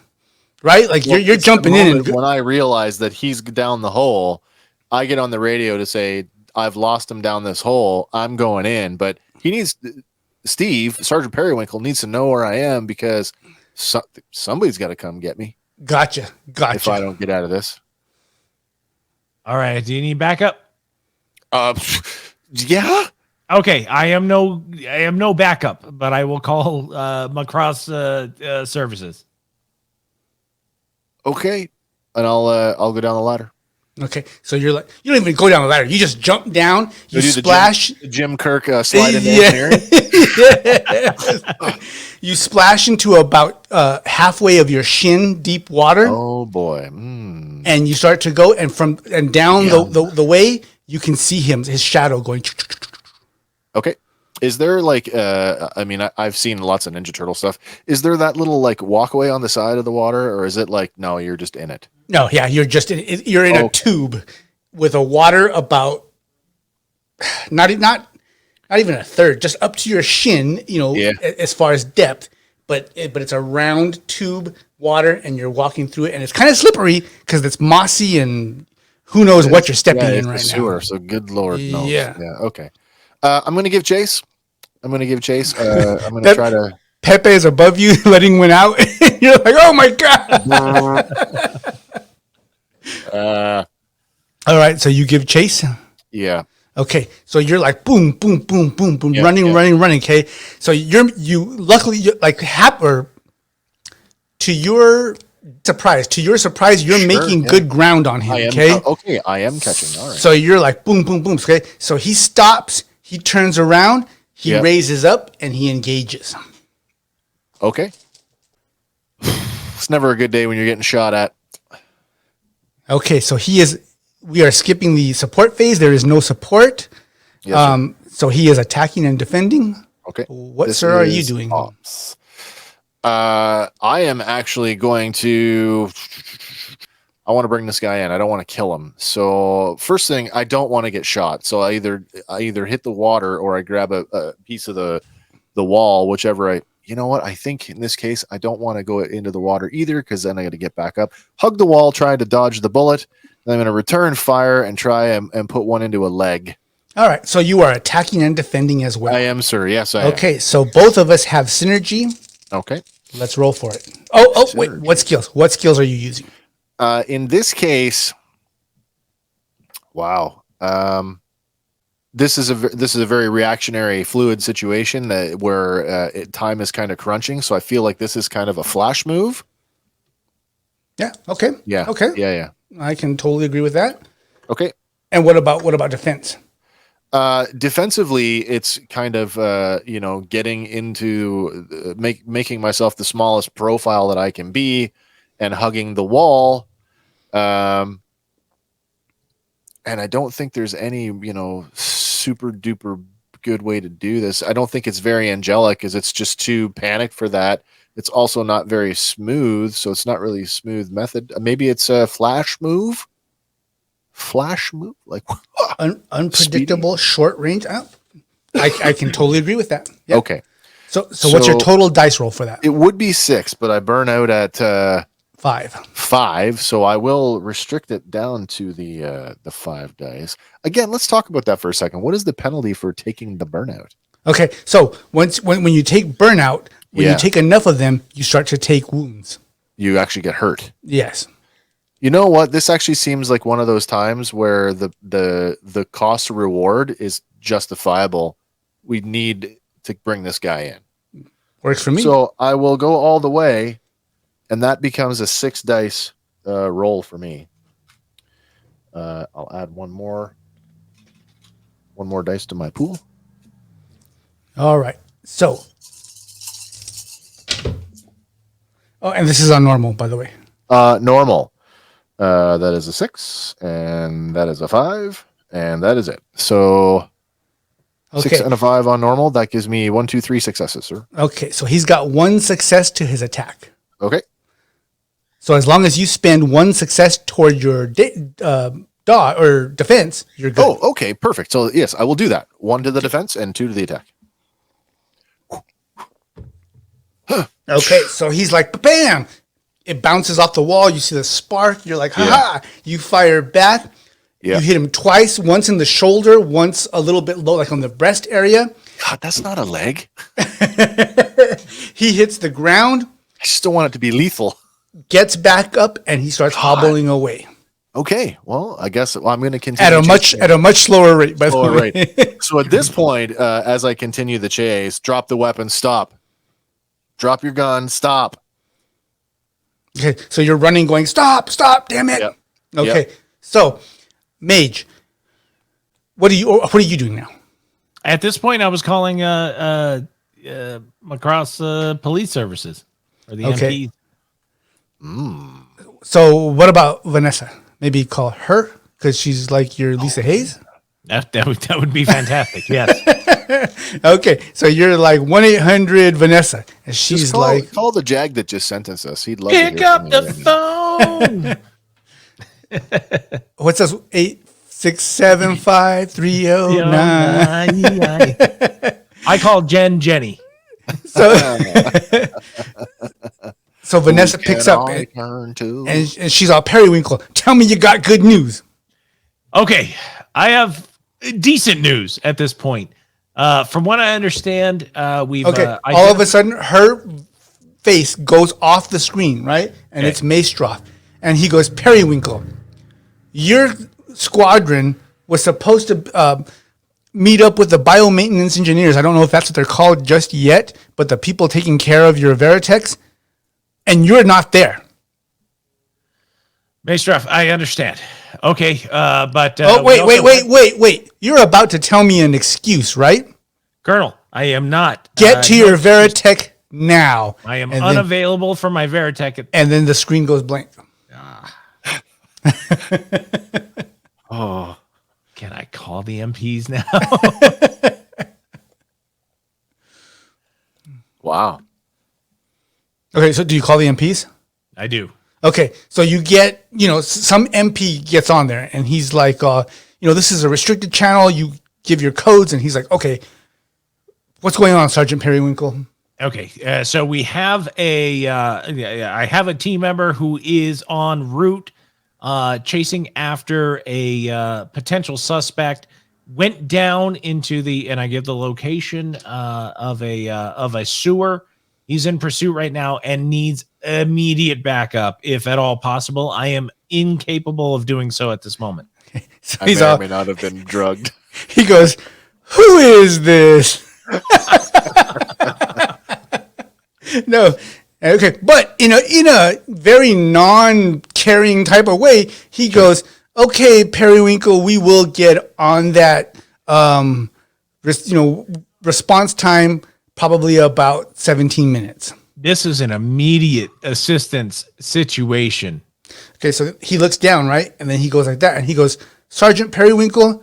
right? Like you're jumping in. And when I realize that he's down the hole, I get on the radio to say I've lost him down this hole. I'm going in, but Sergeant Periwinkle needs to know where I am because somebody's got to come get me. Gotcha. If I don't get out of this. All right. Do you need backup? Yeah. Okay, I am no backup, but I will call Macross services. Okay, and I'll go down the ladder. Okay, so you're like you don't even go down the ladder. You just jump down. You splash. The Jim Kirk slide in there. You splash into about halfway of your shin deep water. Oh boy! And you start to go and down the way. You can see his shadow going. Okay. Is there like, I mean, I've seen lots of Ninja Turtle stuff. Is there that little like walkway on the side of the water or is it like, no, you're just in it? No, yeah, you're in a tube with a water about not even a third, just up to your shin, you know, as far as depth, but it's a round tube water and you're walking through it and it's kind of slippery because it's mossy and who knows what you're stepping in right now. So good Lord knows. Yeah. Okay. I'm going to give chase. I'm going to try to. Pepe is above you, letting one out. You're like, oh my God. All right. So you give chase. Yeah. Okay. So you're like, boom, boom, boom, boom, boom, running. Okay. So luckily, to your surprise, you're making good ground on him. Okay. I am catching. All right. So you're like, boom, boom, boom. Okay. So he stops. He turns around, he raises up, and he engages. Okay. It's never a good day when you're getting shot at. Okay, so we are skipping the support phase. There is no support. Yes, so he is attacking and defending. Okay. What, sir, are you doing? I am actually going to... I want to bring this guy in. I don't want to kill him. So first thing, I don't want to get shot. So I either hit the water or I grab a piece of the wall, whichever you know what? I think in this case, I don't want to go into the water either because then I got to get back up, hug the wall, try to dodge the bullet. Then I'm going to return fire and try and put one into a leg. All right. So you are attacking and defending as well. I am, sir. Yes, I am. Okay. So both of us have synergy. Okay. Let's roll for it. Oh, wait. What skills? What skills are you using? In this case, wow. This is a very reactionary fluid situation where time is kind of crunching. So I feel like this is kind of a flash move. Yeah. Okay. Yeah. Okay. Yeah. I can totally agree with that. Okay. And what about defense? Defensively, it's kind of getting into making myself the smallest profile that I can be. And hugging the wall, and I don't think there's any, super duper good way to do this. I don't think it's very angelic, as it's just too panicked for that. It's also not very smooth, so it's not really a smooth method. Maybe it's a flash move. Flash move, like unpredictable, short range. I can totally agree with that. Yep. Okay. So what's your total dice roll for that? It would be 6, but I burn out at 5. So I will restrict it down to the 5 dice. Again, let's talk about that for a second. What is the penalty for taking the burnout? Okay, so when you take burnout, when you take enough of them, you start to take wounds. You actually get hurt. Yes. You know what? This actually seems like one of those times where the cost reward is justifiable. We need to bring this guy in. Works for me. So I will go all the way, and that becomes a 6 dice roll for me. I'll add one more dice to my pool. All right. So, and this is on normal, by the way. Normal. That is a 6, and that is a 5, and that is it. So 6 and a 5 on normal. That gives me 1, 2, 3 successes, sir. Okay, so he's got 1 success to his attack. Okay. So as long as you spend 1 success toward your dodge or defense, you're good. Oh, okay, perfect. So yes, I will do that. 1 to the defense and 2 to the attack. Okay, so he's like, bam! It bounces off the wall. You see the spark. You're like, ha! You fire back. Yeah. You hit him twice, once in the shoulder, once a little bit low, like on the breast area. God, that's not a leg. He hits the ground. I just don't want it to be lethal. Gets back up, and he starts hobbling away. Okay, well, I guess I'm going to continue at a much slower rate. By the way. Right. So at this point, as I continue the chase, drop the weapon, stop. Drop your gun, stop. Okay, so you're running, going, stop, damn it. Yep. Okay, so Mage, what are you doing now? At this point, I was calling Macross Police Services or the MP. So what about Vanessa? Maybe call her because she's like your Lisa Hayes. That would be fantastic. Yes. Okay, so you're like 1-800-VANESSA, and she's call the Jag that just sentenced us. He'd love pick to hear up the phone. What's this? 8675309. I call Jenny. So Vanessa picks up and she's all, Periwinkle, tell me you got good news. Okay, I have decent news at this point. From what I understand, we've all of a sudden her face goes off the screen, right? And it's Maestroff. And he goes, Periwinkle, your squadron was supposed to meet up with the biomaintenance engineers. I don't know if that's what they're called just yet, but the people taking care of your Veritex, and you're not there. Maestroff, I understand. Okay, but... wait. You're about to tell me an excuse, right? Colonel, I am not. Get to your Veritech now. I am unavailable for my Veritech. And then the screen goes blank. Oh, can I call the MPs now? Wow. Okay, so do you call the MPs? I do. Okay, so you get, some MP gets on there and he's like, this is a restricted channel. You give your codes and he's like, okay, what's going on, Sergeant Periwinkle? Okay, so we have I have a team member who is en route chasing after a potential suspect, went down into and I give the location of a sewer. He's in pursuit right now and needs immediate backup, if at all possible. I am incapable of doing so at this moment. So I may or may not have been drugged. He goes, who is this? No. Okay. But in a very non-caring type of way, he goes, okay, Periwinkle, we will get on that, response time, probably about 17 minutes. This is an immediate assistance situation. Okay, so he looks down, right? And then he goes like that, and he goes, Sergeant Periwinkle,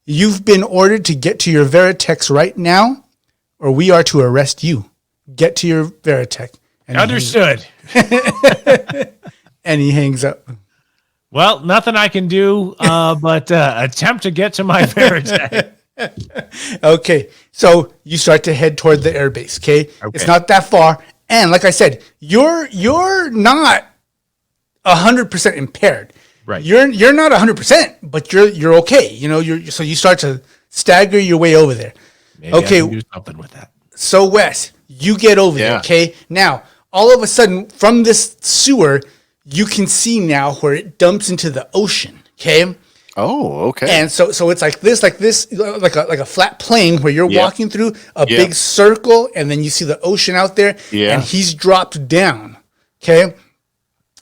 You've been ordered to get to your Veritex right now, or we are to arrest you. Get to your Veritech. Understood. And he hangs up. Well, nothing I can do but attempt to get to my Veritech. Okay, so you start to head toward the airbase. Okay, it's not that far, and like I said, you're not 100% impaired. Right. You're not 100%, but you're okay. You know, so you start to stagger your way over there. Maybe I can do something with that. So Wes, you get over there. Okay, now all of a sudden from this sewer, you can see now where it dumps into the ocean. Okay. Oh, okay. And so it's like a flat plane where you're walking through a big circle, and then you see the ocean out there, and he's dropped down. Okay.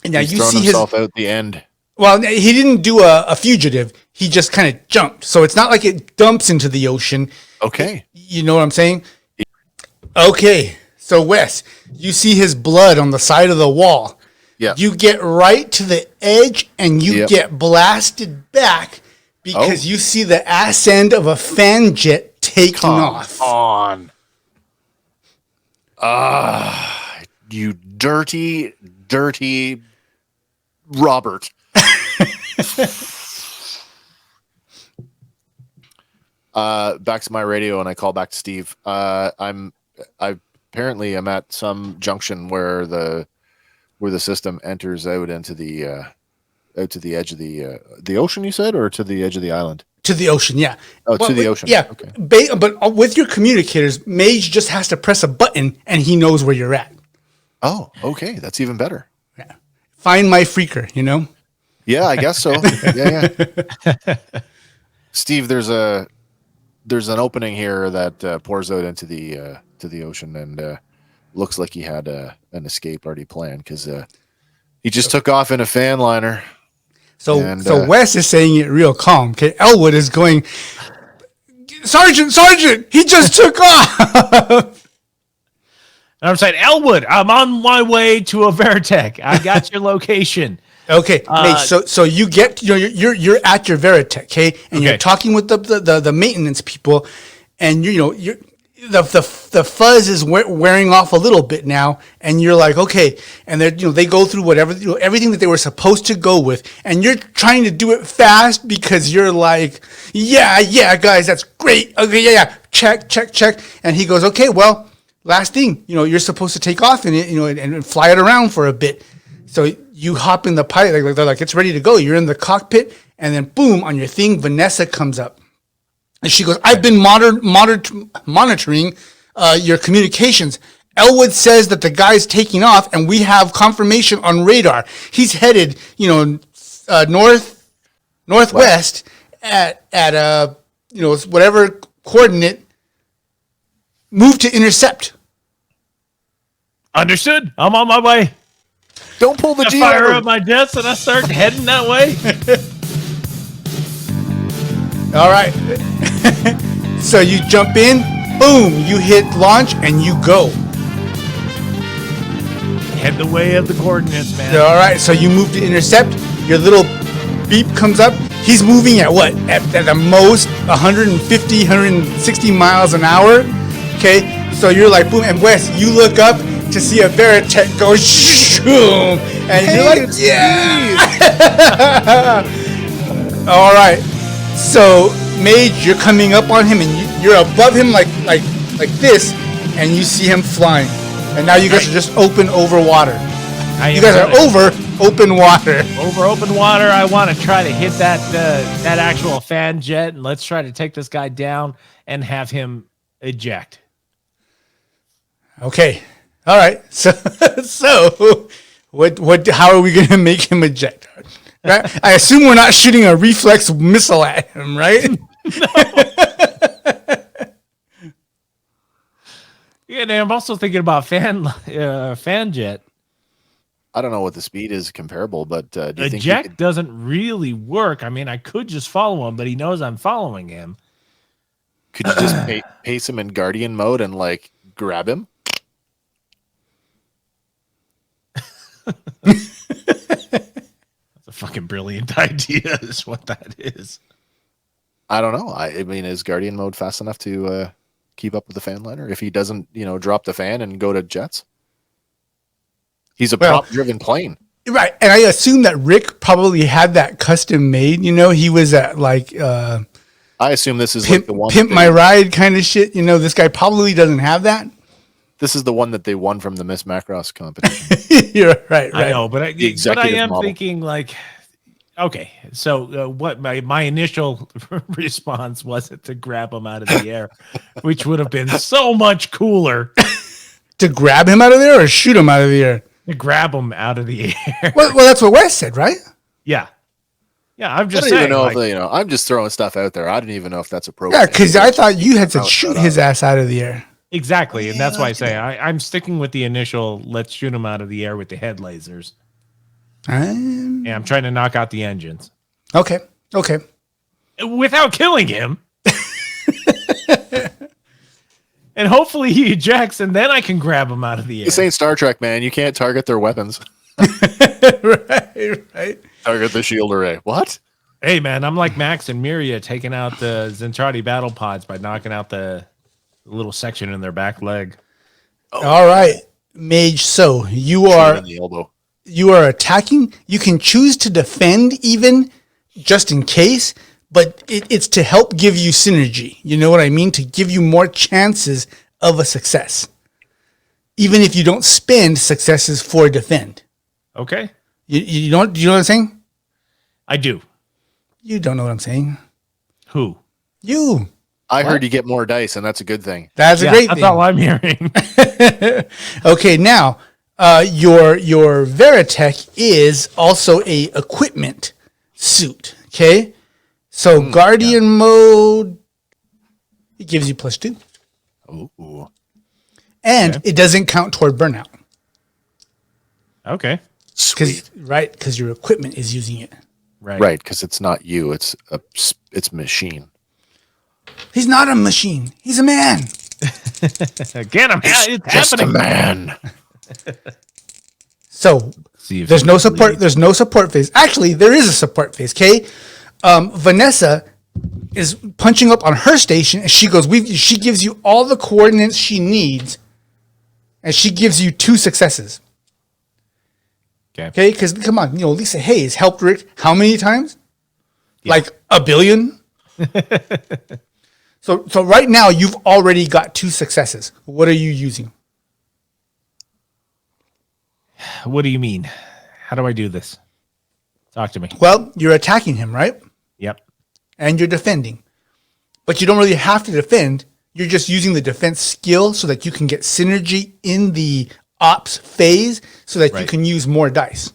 And now he's you thrown see himself out the end. Well, he didn't do a fugitive. He just kind of jumped. So it's not like it dumps into the ocean. Okay. You know what I'm saying? Okay. So Wes, you see his blood on the side of the wall. Yeah. You get right to the edge and you get blasted back because you see the ass end of a fan jet taking off. On. You dirty Robert. Back to my radio, and I call back to Steve. I'm at some junction where the system enters out into the out to the edge of the ocean. You said, or to the edge of the island? To the ocean, yeah. Oh, to the ocean. Yeah. Okay. But with your communicators, Mage just has to press a button and he knows where you're at. Oh, okay. That's even better. Yeah. Find my freaker, you know? Yeah, I guess so. Yeah. Steve, there's an opening here that pours out into the ocean, and looks like he had an escape already planned, because he just took off in a fan liner. So Wes is saying it real calm. Okay, Elwood is going, Sergeant, he just took off. And I'm saying, Elwood, I'm on my way to a Veritech. I got your location. Okay, Mage, so you get, you're at your Veritech, okay, and you're talking with the maintenance people, and the fuzz is wearing off a little bit now, and you're like, okay, and they go through whatever, everything that they were supposed to go with, and you're trying to do it fast because you're like, yeah, guys, that's great. Okay, yeah, check, and he goes, okay, well, last thing, you're supposed to take off in it, and fly it around for a bit. So you hop in the pilot, they're like, it's ready to go. You're in the cockpit, and then boom, on your thing, Vanessa comes up. And she goes, I've been monitoring your communications. Elwood says that the guy's taking off, and we have confirmation on radar. He's headed, northwest at whatever coordinate. Move to intercept. Understood. I'm on my way. Don't pull the G. Fire up my jets, and I start heading that way. All right. So you jump in, boom, you hit launch, and you go. Head the way of the coordinates, man. All right. So you move to intercept. Your little beep comes up. He's moving at what? At the most 150, 160 miles an hour. Okay. So you're like, boom. And Wes, you look up to see a Veritech go shoom. And you're like, yeah. All right. So, Mage, you're coming up on him, and you're above him like this, and you see him flying. And now you guys are just over water. You guys are over open water. Over open water. I want to try to hit that actual fan jet, and let's try to take this guy down and have him eject. Okay. All right. So what? How are we going to make him eject? Right? I assume we're not shooting a reflex missile at him, right? No. Yeah, and I'm also thinking about fan jet. I don't know what the speed is comparable, but do you think eject doesn't really work? I mean, I could just follow him, but he knows I'm following him. Could you just pace him in Guardian mode and grab him? That's a fucking brilliant idea, is what that is. I don't know. I mean, is Guardian mode fast enough to keep up with the fan liner if he doesn't, drop the fan and go to jets? He's a prop-driven plane. Right. And I assume that Rick probably had that custom made. He was at like I assume this is pimp, like the one pimp my ride kind of shit. This guy probably doesn't have that. This is the one that they won from the Miss Macross competition. You're right. I know, but I am model. thinking like, okay, so what my initial response wasn't to grab him out of the air, which would have been so much cooler. To grab him out of there or shoot him out of the air? To grab him out of the air. Well, that's what Wes said, right? Yeah. Yeah, I'm just I don't saying. even know if I'm just throwing stuff out there. I don't even know if that's appropriate. Yeah, because I thought you had said shoot his ass out of the air. Exactly, and that's why I say I'm sticking with the initial. Let's shoot him out of the air with the head lasers. Yeah, I'm trying to knock out the engines. Okay. Without killing him. And hopefully he ejects, and then I can grab him out of the air. This ain't Star Trek, man. You can't target their weapons. Right. Target the shield array. What? Hey, man, I'm like Max and Miria taking out the Zentradi battle pods by knocking out the little section in their back leg. All right, Mage. So you are attacking. You can choose to defend even just in case, but it's to help give you synergy. You know what I mean? To give you more chances of a success. Even if you don't spend successes for defend. Okay. You know what I'm saying? I do. You don't know what I'm saying. Who? You. I heard you get more dice, and that's a good thing. That's a great thing. That's all I'm hearing. Okay, now your Veritech is also a equipment suit. Okay, so Guardian mode, it gives you +2. Ooh. And it doesn't count toward burnout. Okay. Because your equipment is using it. Right, because it's not you. It's machine. He's not a machine. He's a man. Again, it's Just happening. a man. So there's no support. There's no support phase. Actually, there is a support phase. Okay, Vanessa is punching up on her station, and she goes. She gives you all the coordinates she needs, and she gives you 2 successes. Okay, because come on, Lisa Hayes helped Rick how many times? Yeah. Like 1 billion. So right now you've already got 2 successes. What are you using? What do you mean? How do I do this? Talk to me. Well, you're attacking him, right? Yep. And you're defending. But you don't really have to defend. You're just using the defense skill so that you can get synergy in the ops phase so that you can use more dice.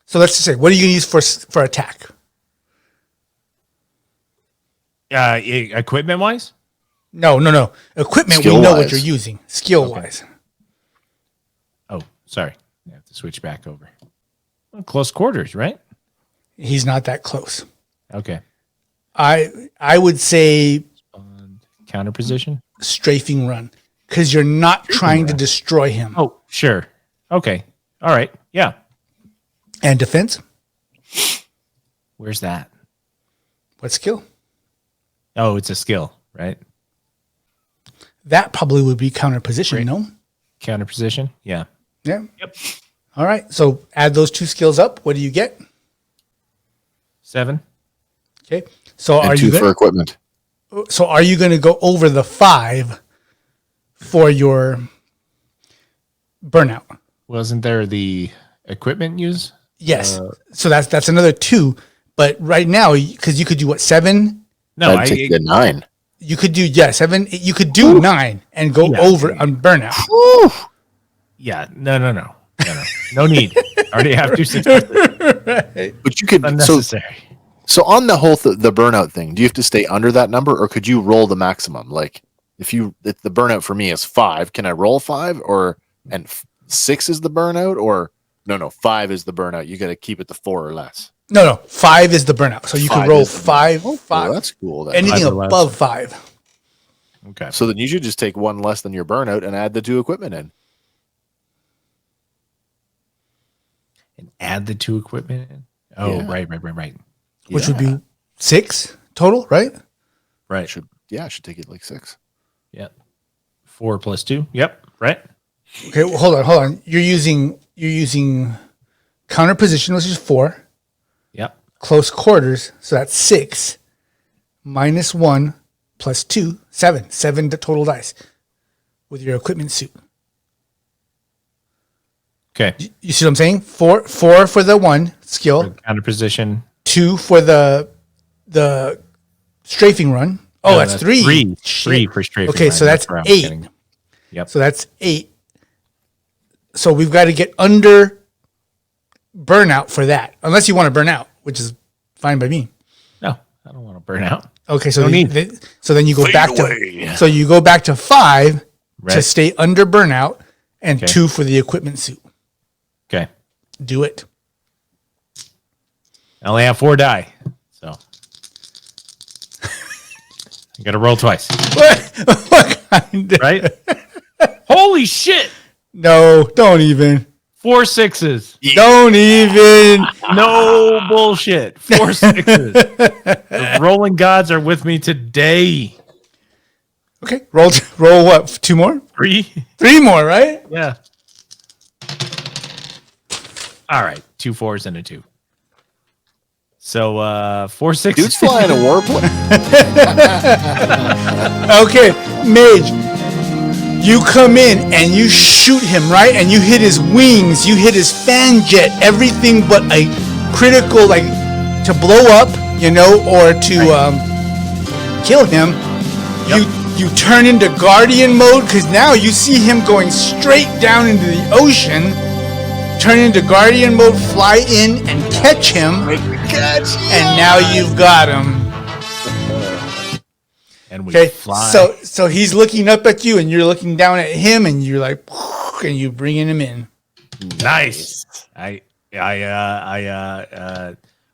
So let's just say, what are you going to use for attack? Equipment wise? No. Equipment, we know what you're using. Skill wise. Oh, sorry. I have to switch back over. Close quarters, right? He's not that close. Okay. I would say counter position, strafing run, because you're not trying to destroy him. Oh, sure. Okay. All right. Yeah. And defense? Where's that? What skill? Oh, it's a skill, right? That probably would be counter position, no? Counter position? Yeah. Yeah. Yep. All right. So add those 2 skills up. What do you get? 7. Okay. So and 2 for equipment. So are you going to go over the 5 for your burnout? Wasn't there the equipment use? Yes. So that's another 2. But right now, because you could do 7? No, I'd take the 9. You could do 7. You could do 9 and go over on burnout. Yeah. No. No need. Already have 2 successes. Right. But you could unnecessary. So on the whole the burnout thing, do you have to stay under that number, or could you roll the maximum? Like if the burnout for me is 5, can I roll 5, and 6 is the burnout, or no, 5 is the burnout. You got to keep it to 4 or less. No, 5 is the burnout. So you can roll 5. Oh, that's cool. Then. Anything above 5. Okay. So then you should just take 1 less than your burnout and add the 2 equipment in. And add the 2 equipment in? Oh, Yeah. right. which would be 6 total, right? Right. Should take it like 6. Yep. 4 plus 2. Yep. Right. Okay, well, hold on. You're using counter position, which is 4. Yep. Close quarters, so that's 6 minus 1 plus 2, 7. 7 total dice with your equipment suit. Okay. You see what I'm saying? 4 for the 1 skill, Counter position. 2 for the strafing run. Oh, No, that's 3. 3 Shit. for strafing. Okay, so that's where I'm 8. getting. Yep. So that's 8. So we've got to get under burnout for that, unless you want to burn out, which is fine by me. No, I don't want to burn out. Okay, so No need. so then you go Fade back away. to 5 to Right. stay under burnout, and Okay. 2 for the equipment suit. Okay. Do it. I only have 4 die. So you got to roll twice. What kind of- Right? Holy shit. No, don't even. 4 6s. Don't even. No bullshit. 4 6s. The rolling gods are with me today. Okay, roll what? 2 more? 3. 3 more, right? Yeah. All right. 2 4s and a 2. So 4 6s. Dude's flying a warplane. Okay, Mage, you come in and you shoot him, right? And you hit his wings, you hit his fan jet, everything but a critical, like, to blow up, or to kill him. Yep. You turn into Guardian mode, because now you see him going straight down into the ocean. Turn into Guardian mode, fly in and catch him. And now you've got him. And we Okay, fly. so he's looking up at you, and you're looking down at him, and you're like, and you bringing him in. Nice.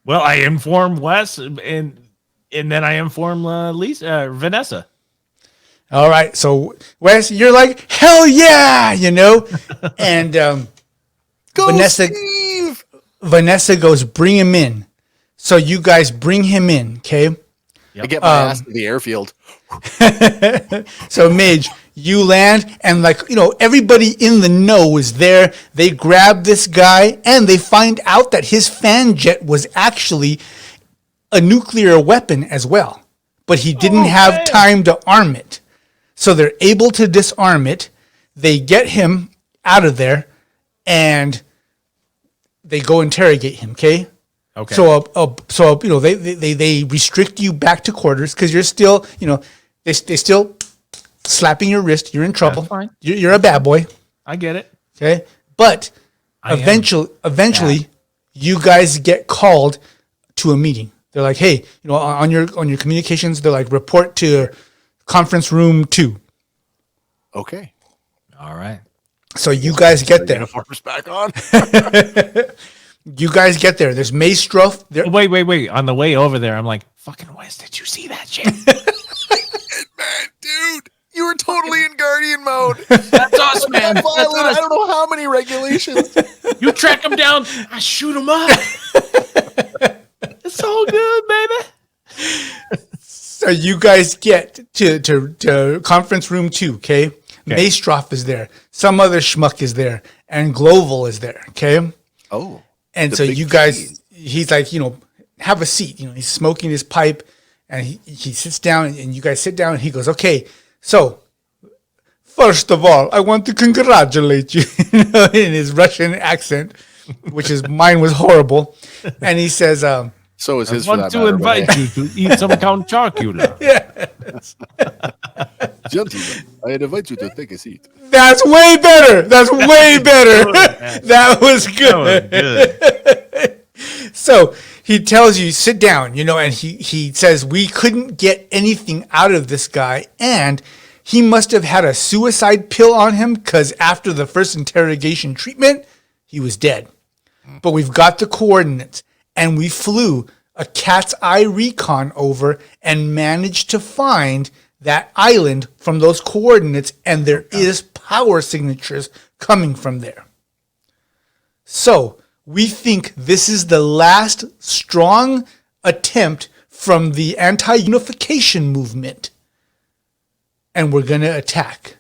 Well, I inform Wes, and then I inform Vanessa. All right, so Wes, you're like, hell yeah, and Go, Vanessa, Steve! Vanessa goes, bring him in. So you guys bring him in, okay? I get my ass to the airfield. So Mage, you land, and everybody in the know is there. They grab this guy, and they find out that his fan jet was actually a nuclear weapon as well, but he didn't have time to arm it. So they're able to disarm it. They get him out of there, and they go interrogate him. Okay. Okay. So they restrict you back to quarters because you're still they still slapping your wrist. You're in trouble. That's fine. You're a bad boy. I get it. Okay. But I am eventually, you guys get called to a meeting. They're like, hey, on your communications, they're like, report to conference room 2. Okay. All right. So you guys get there. Uniforms back on. You guys get there. There's Maestro. There. Wait. On the way over there, I'm like, fucking Wes, did you see that shit? Man, dude, you were totally in Guardian mode. That's us, man. That's Violate, I us. don't know how many regulations. You track him down, I shoot him up. It's all good, baby. So you guys get to conference room 2, okay? Maestroff is there. Some other schmuck is there. And Gloval is there, okay? Oh. And the so big you guys, he's like, have a seat. He's smoking his pipe, and he sits down, and you guys sit down, and he goes, okay, so first of all, I want to congratulate you, in his Russian accent, which is mine was horrible. And he says, So is his I for want that to matter. but invite you to eat some Count Chocula. Gentlemen, I invite you to take a seat. that's way better. That's way better. That was good. Good. So he tells you, sit down, and he says, we couldn't get anything out of this guy. And he must have had a suicide pill on him because after the first interrogation treatment, he was dead. But we've got the coordinates, and we flew a cat's eye recon over and managed to find that island from those coordinates, and there is power signatures coming from there. So we think this is the last strong attempt from the anti-unification movement, and we're going to attack.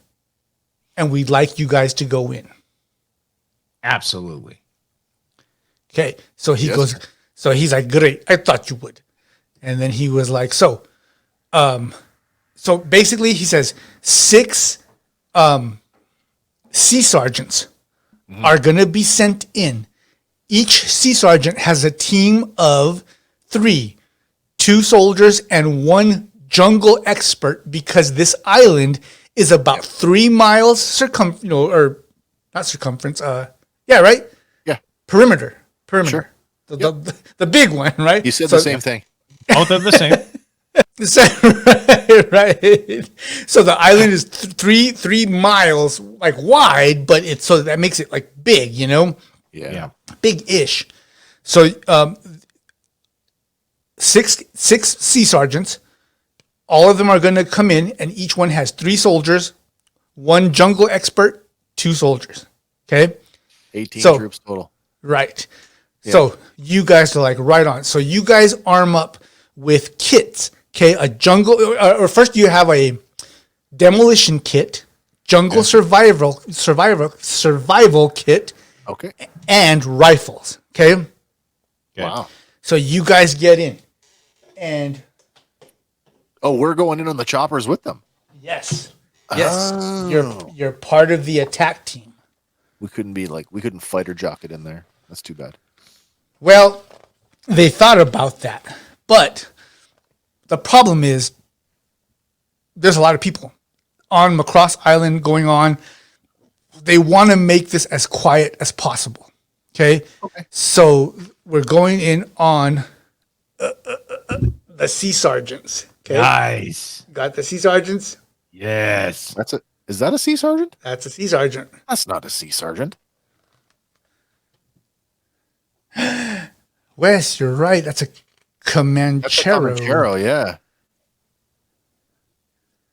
And we'd like you guys to go in. Absolutely. Okay, so he goes, so he's like, great, I thought you would. And then he was like, so basically he says 6 sea sergeants are going to be sent in. Each sea sergeant has a team of 3, 2 soldiers and 1 jungle expert, because this island is about 3 miles not circumference. Yeah, right. Yeah, Perimeter. Sure. The big one, right? You said the same thing. Both of the same. Right. So the island is 3 miles like wide, but it's so that makes it like big, Yeah. big-ish. So 6 sea sergeants, all of them are going to come in, and each one has 3 soldiers, 1 jungle expert, 2 soldiers. Okay, 18 troops total. Right. Yeah. So you guys are like right on. So you guys arm up with kits. Okay, a jungle, or first you have a demolition kit, jungle survival kit, Okay. and rifles. Okay. Wow. So you guys get in, and we're going in on the choppers with them. yes, Oh. you're part of the attack team. We couldn't fighter jock it in there. That's too bad. Well, they thought about that, but the problem is there's a lot of people on Macross Island going on. They want to make this as quiet as possible. Okay. So we're going in on the sea sergeants. Okay. Nice. Got the sea sergeants? Yes. Is that a sea sergeant? That's a sea sergeant. That's not a sea sergeant. Wes, you're right. That's a Comanchero. That's a Comanchero, yeah.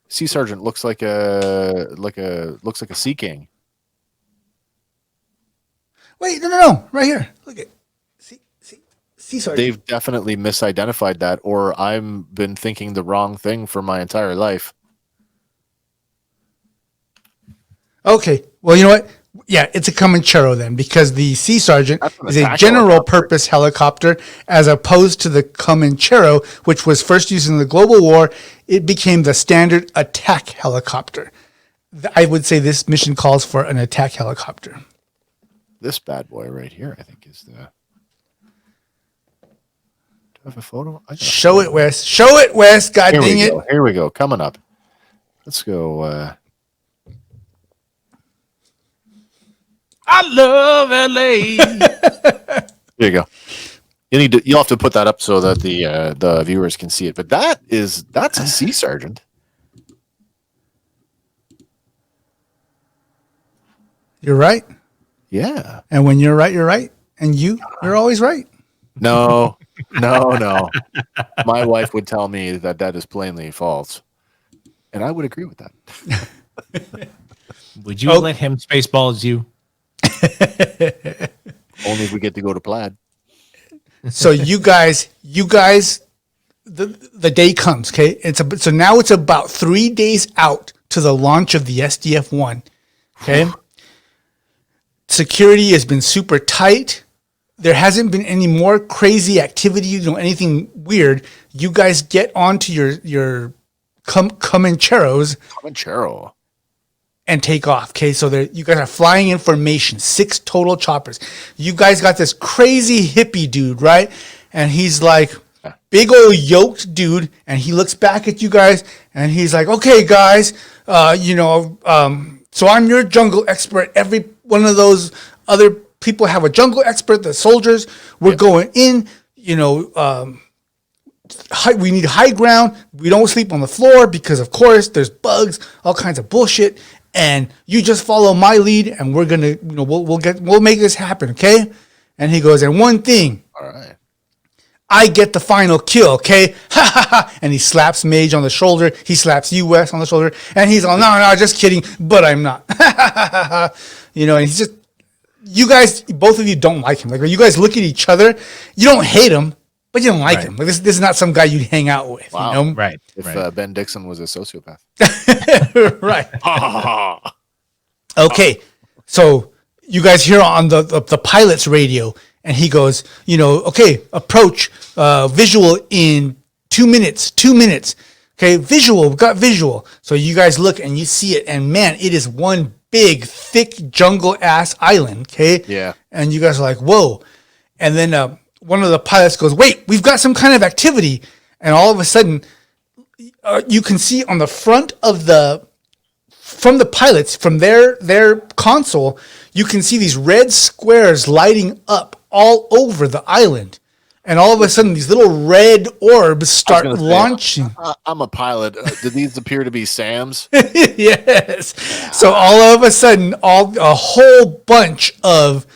Sea sergeant looks like a sea king. Wait, no. Right here. Look at sea sergeant. They've definitely misidentified that, or I've been thinking the wrong thing for my entire life. Okay. Well, you know what? Yeah, it's a Comanchero then, because the Sea Sergeant is a attack general helicopter. purpose helicopter, as opposed to the Comanchero, which was first used in the Global War. It became the standard attack helicopter. I would say this mission calls for an attack helicopter. This bad boy right here, I think, is the. Do I have a photo? Show it, Wes. Show it, Wes. God Here dang we it. go. Here we go. Coming up. Let's go. I love LA. There you go. You'll have to put that up so that the viewers can see it. But that's a sea sergeant. You're right. Yeah. And when you're right, you're right. And you're always right. No. My wife would tell me that is plainly false. And I would agree with that. Would you let him spaceballs you? Only if we get to go to Plaid. So you guys, the day comes, okay? So now it's about 3 days out to the launch of the SDF-1, okay? Security has been super tight. There hasn't been any more crazy activity, anything weird. You guys get onto your Comancheros and take off. Okay, so you guys are flying in formation, 6 total choppers. You guys got this crazy hippie dude, right? And he's like, big old yoked dude, and he looks back at you guys, and he's like, okay, guys, so I'm your jungle expert. Every one of those other people have a jungle expert. The soldiers, we're going in, we need high ground. We don't sleep on the floor because, of course, there's bugs, all kinds of bullshit. And you just follow my lead, and we're gonna, we'll make this happen, okay? And he goes, and one thing, All right. I get the final kill, okay? Ha ha ha! And he slaps Mage on the shoulder. He slaps you, Wes, on the shoulder, and he's all, no, just kidding, but I'm not. And he's just you guys, both of you don't like him. Like when you guys look at each other, you don't hate him, but you don't like him. Like this is not some guy you'd hang out with. Wow. You know? Right. If Ben Dixon was a sociopath. Right. Okay. So you guys hear on the pilot's radio, and he goes, okay, approach visual in 2 minutes. 2 minutes. Okay, visual. We've got visual. So you guys look and you see it, and man, it is one big, thick jungle ass island. Okay. Yeah. And you guys are like, whoa. And then one of the pilots goes, wait, we've got some kind of activity. And all of a sudden, you can see on the front of from the pilots, from their console, you can see these red squares lighting up all over the island. And all of a sudden, these little red orbs start launching. I'm a pilot. Do these appear to be SAMs? Yes. So all of a sudden, a whole bunch of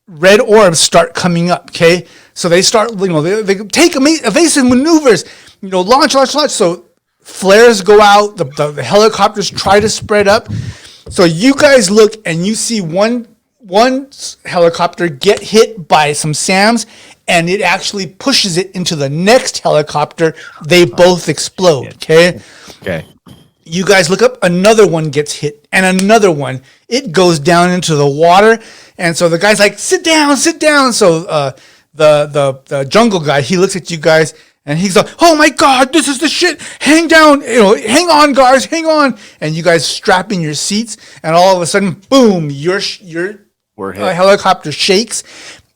red orbs start coming up. Okay. So they start, they take evasive maneuvers, launch. So flares go out. The helicopters try to spread up. So you guys look and you see one helicopter get hit by some SAMs, and it actually pushes it into the next helicopter. They both explode. Okay. You guys look up, another one gets hit, and another one. It goes down into the water, and so the guy's like, sit down. So the jungle guy, he looks at you guys, and he's like, oh my God, this is the shit. Hang down, hang on, guys, hang on. And you guys strap in your seats, and all of a sudden, boom, your helicopter shakes.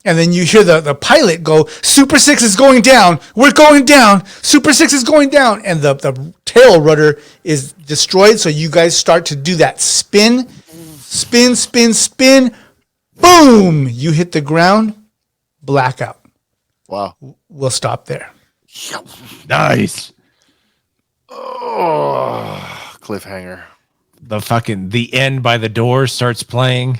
And then you hear the pilot go, Super 6 is going down. We're going down. Super 6 is going down. And the tail rudder is destroyed. So you guys start to do that spin. Boom! You hit the ground. Blackout. Wow. We'll stop there. Nice. Oh, cliffhanger. The end by the door starts playing.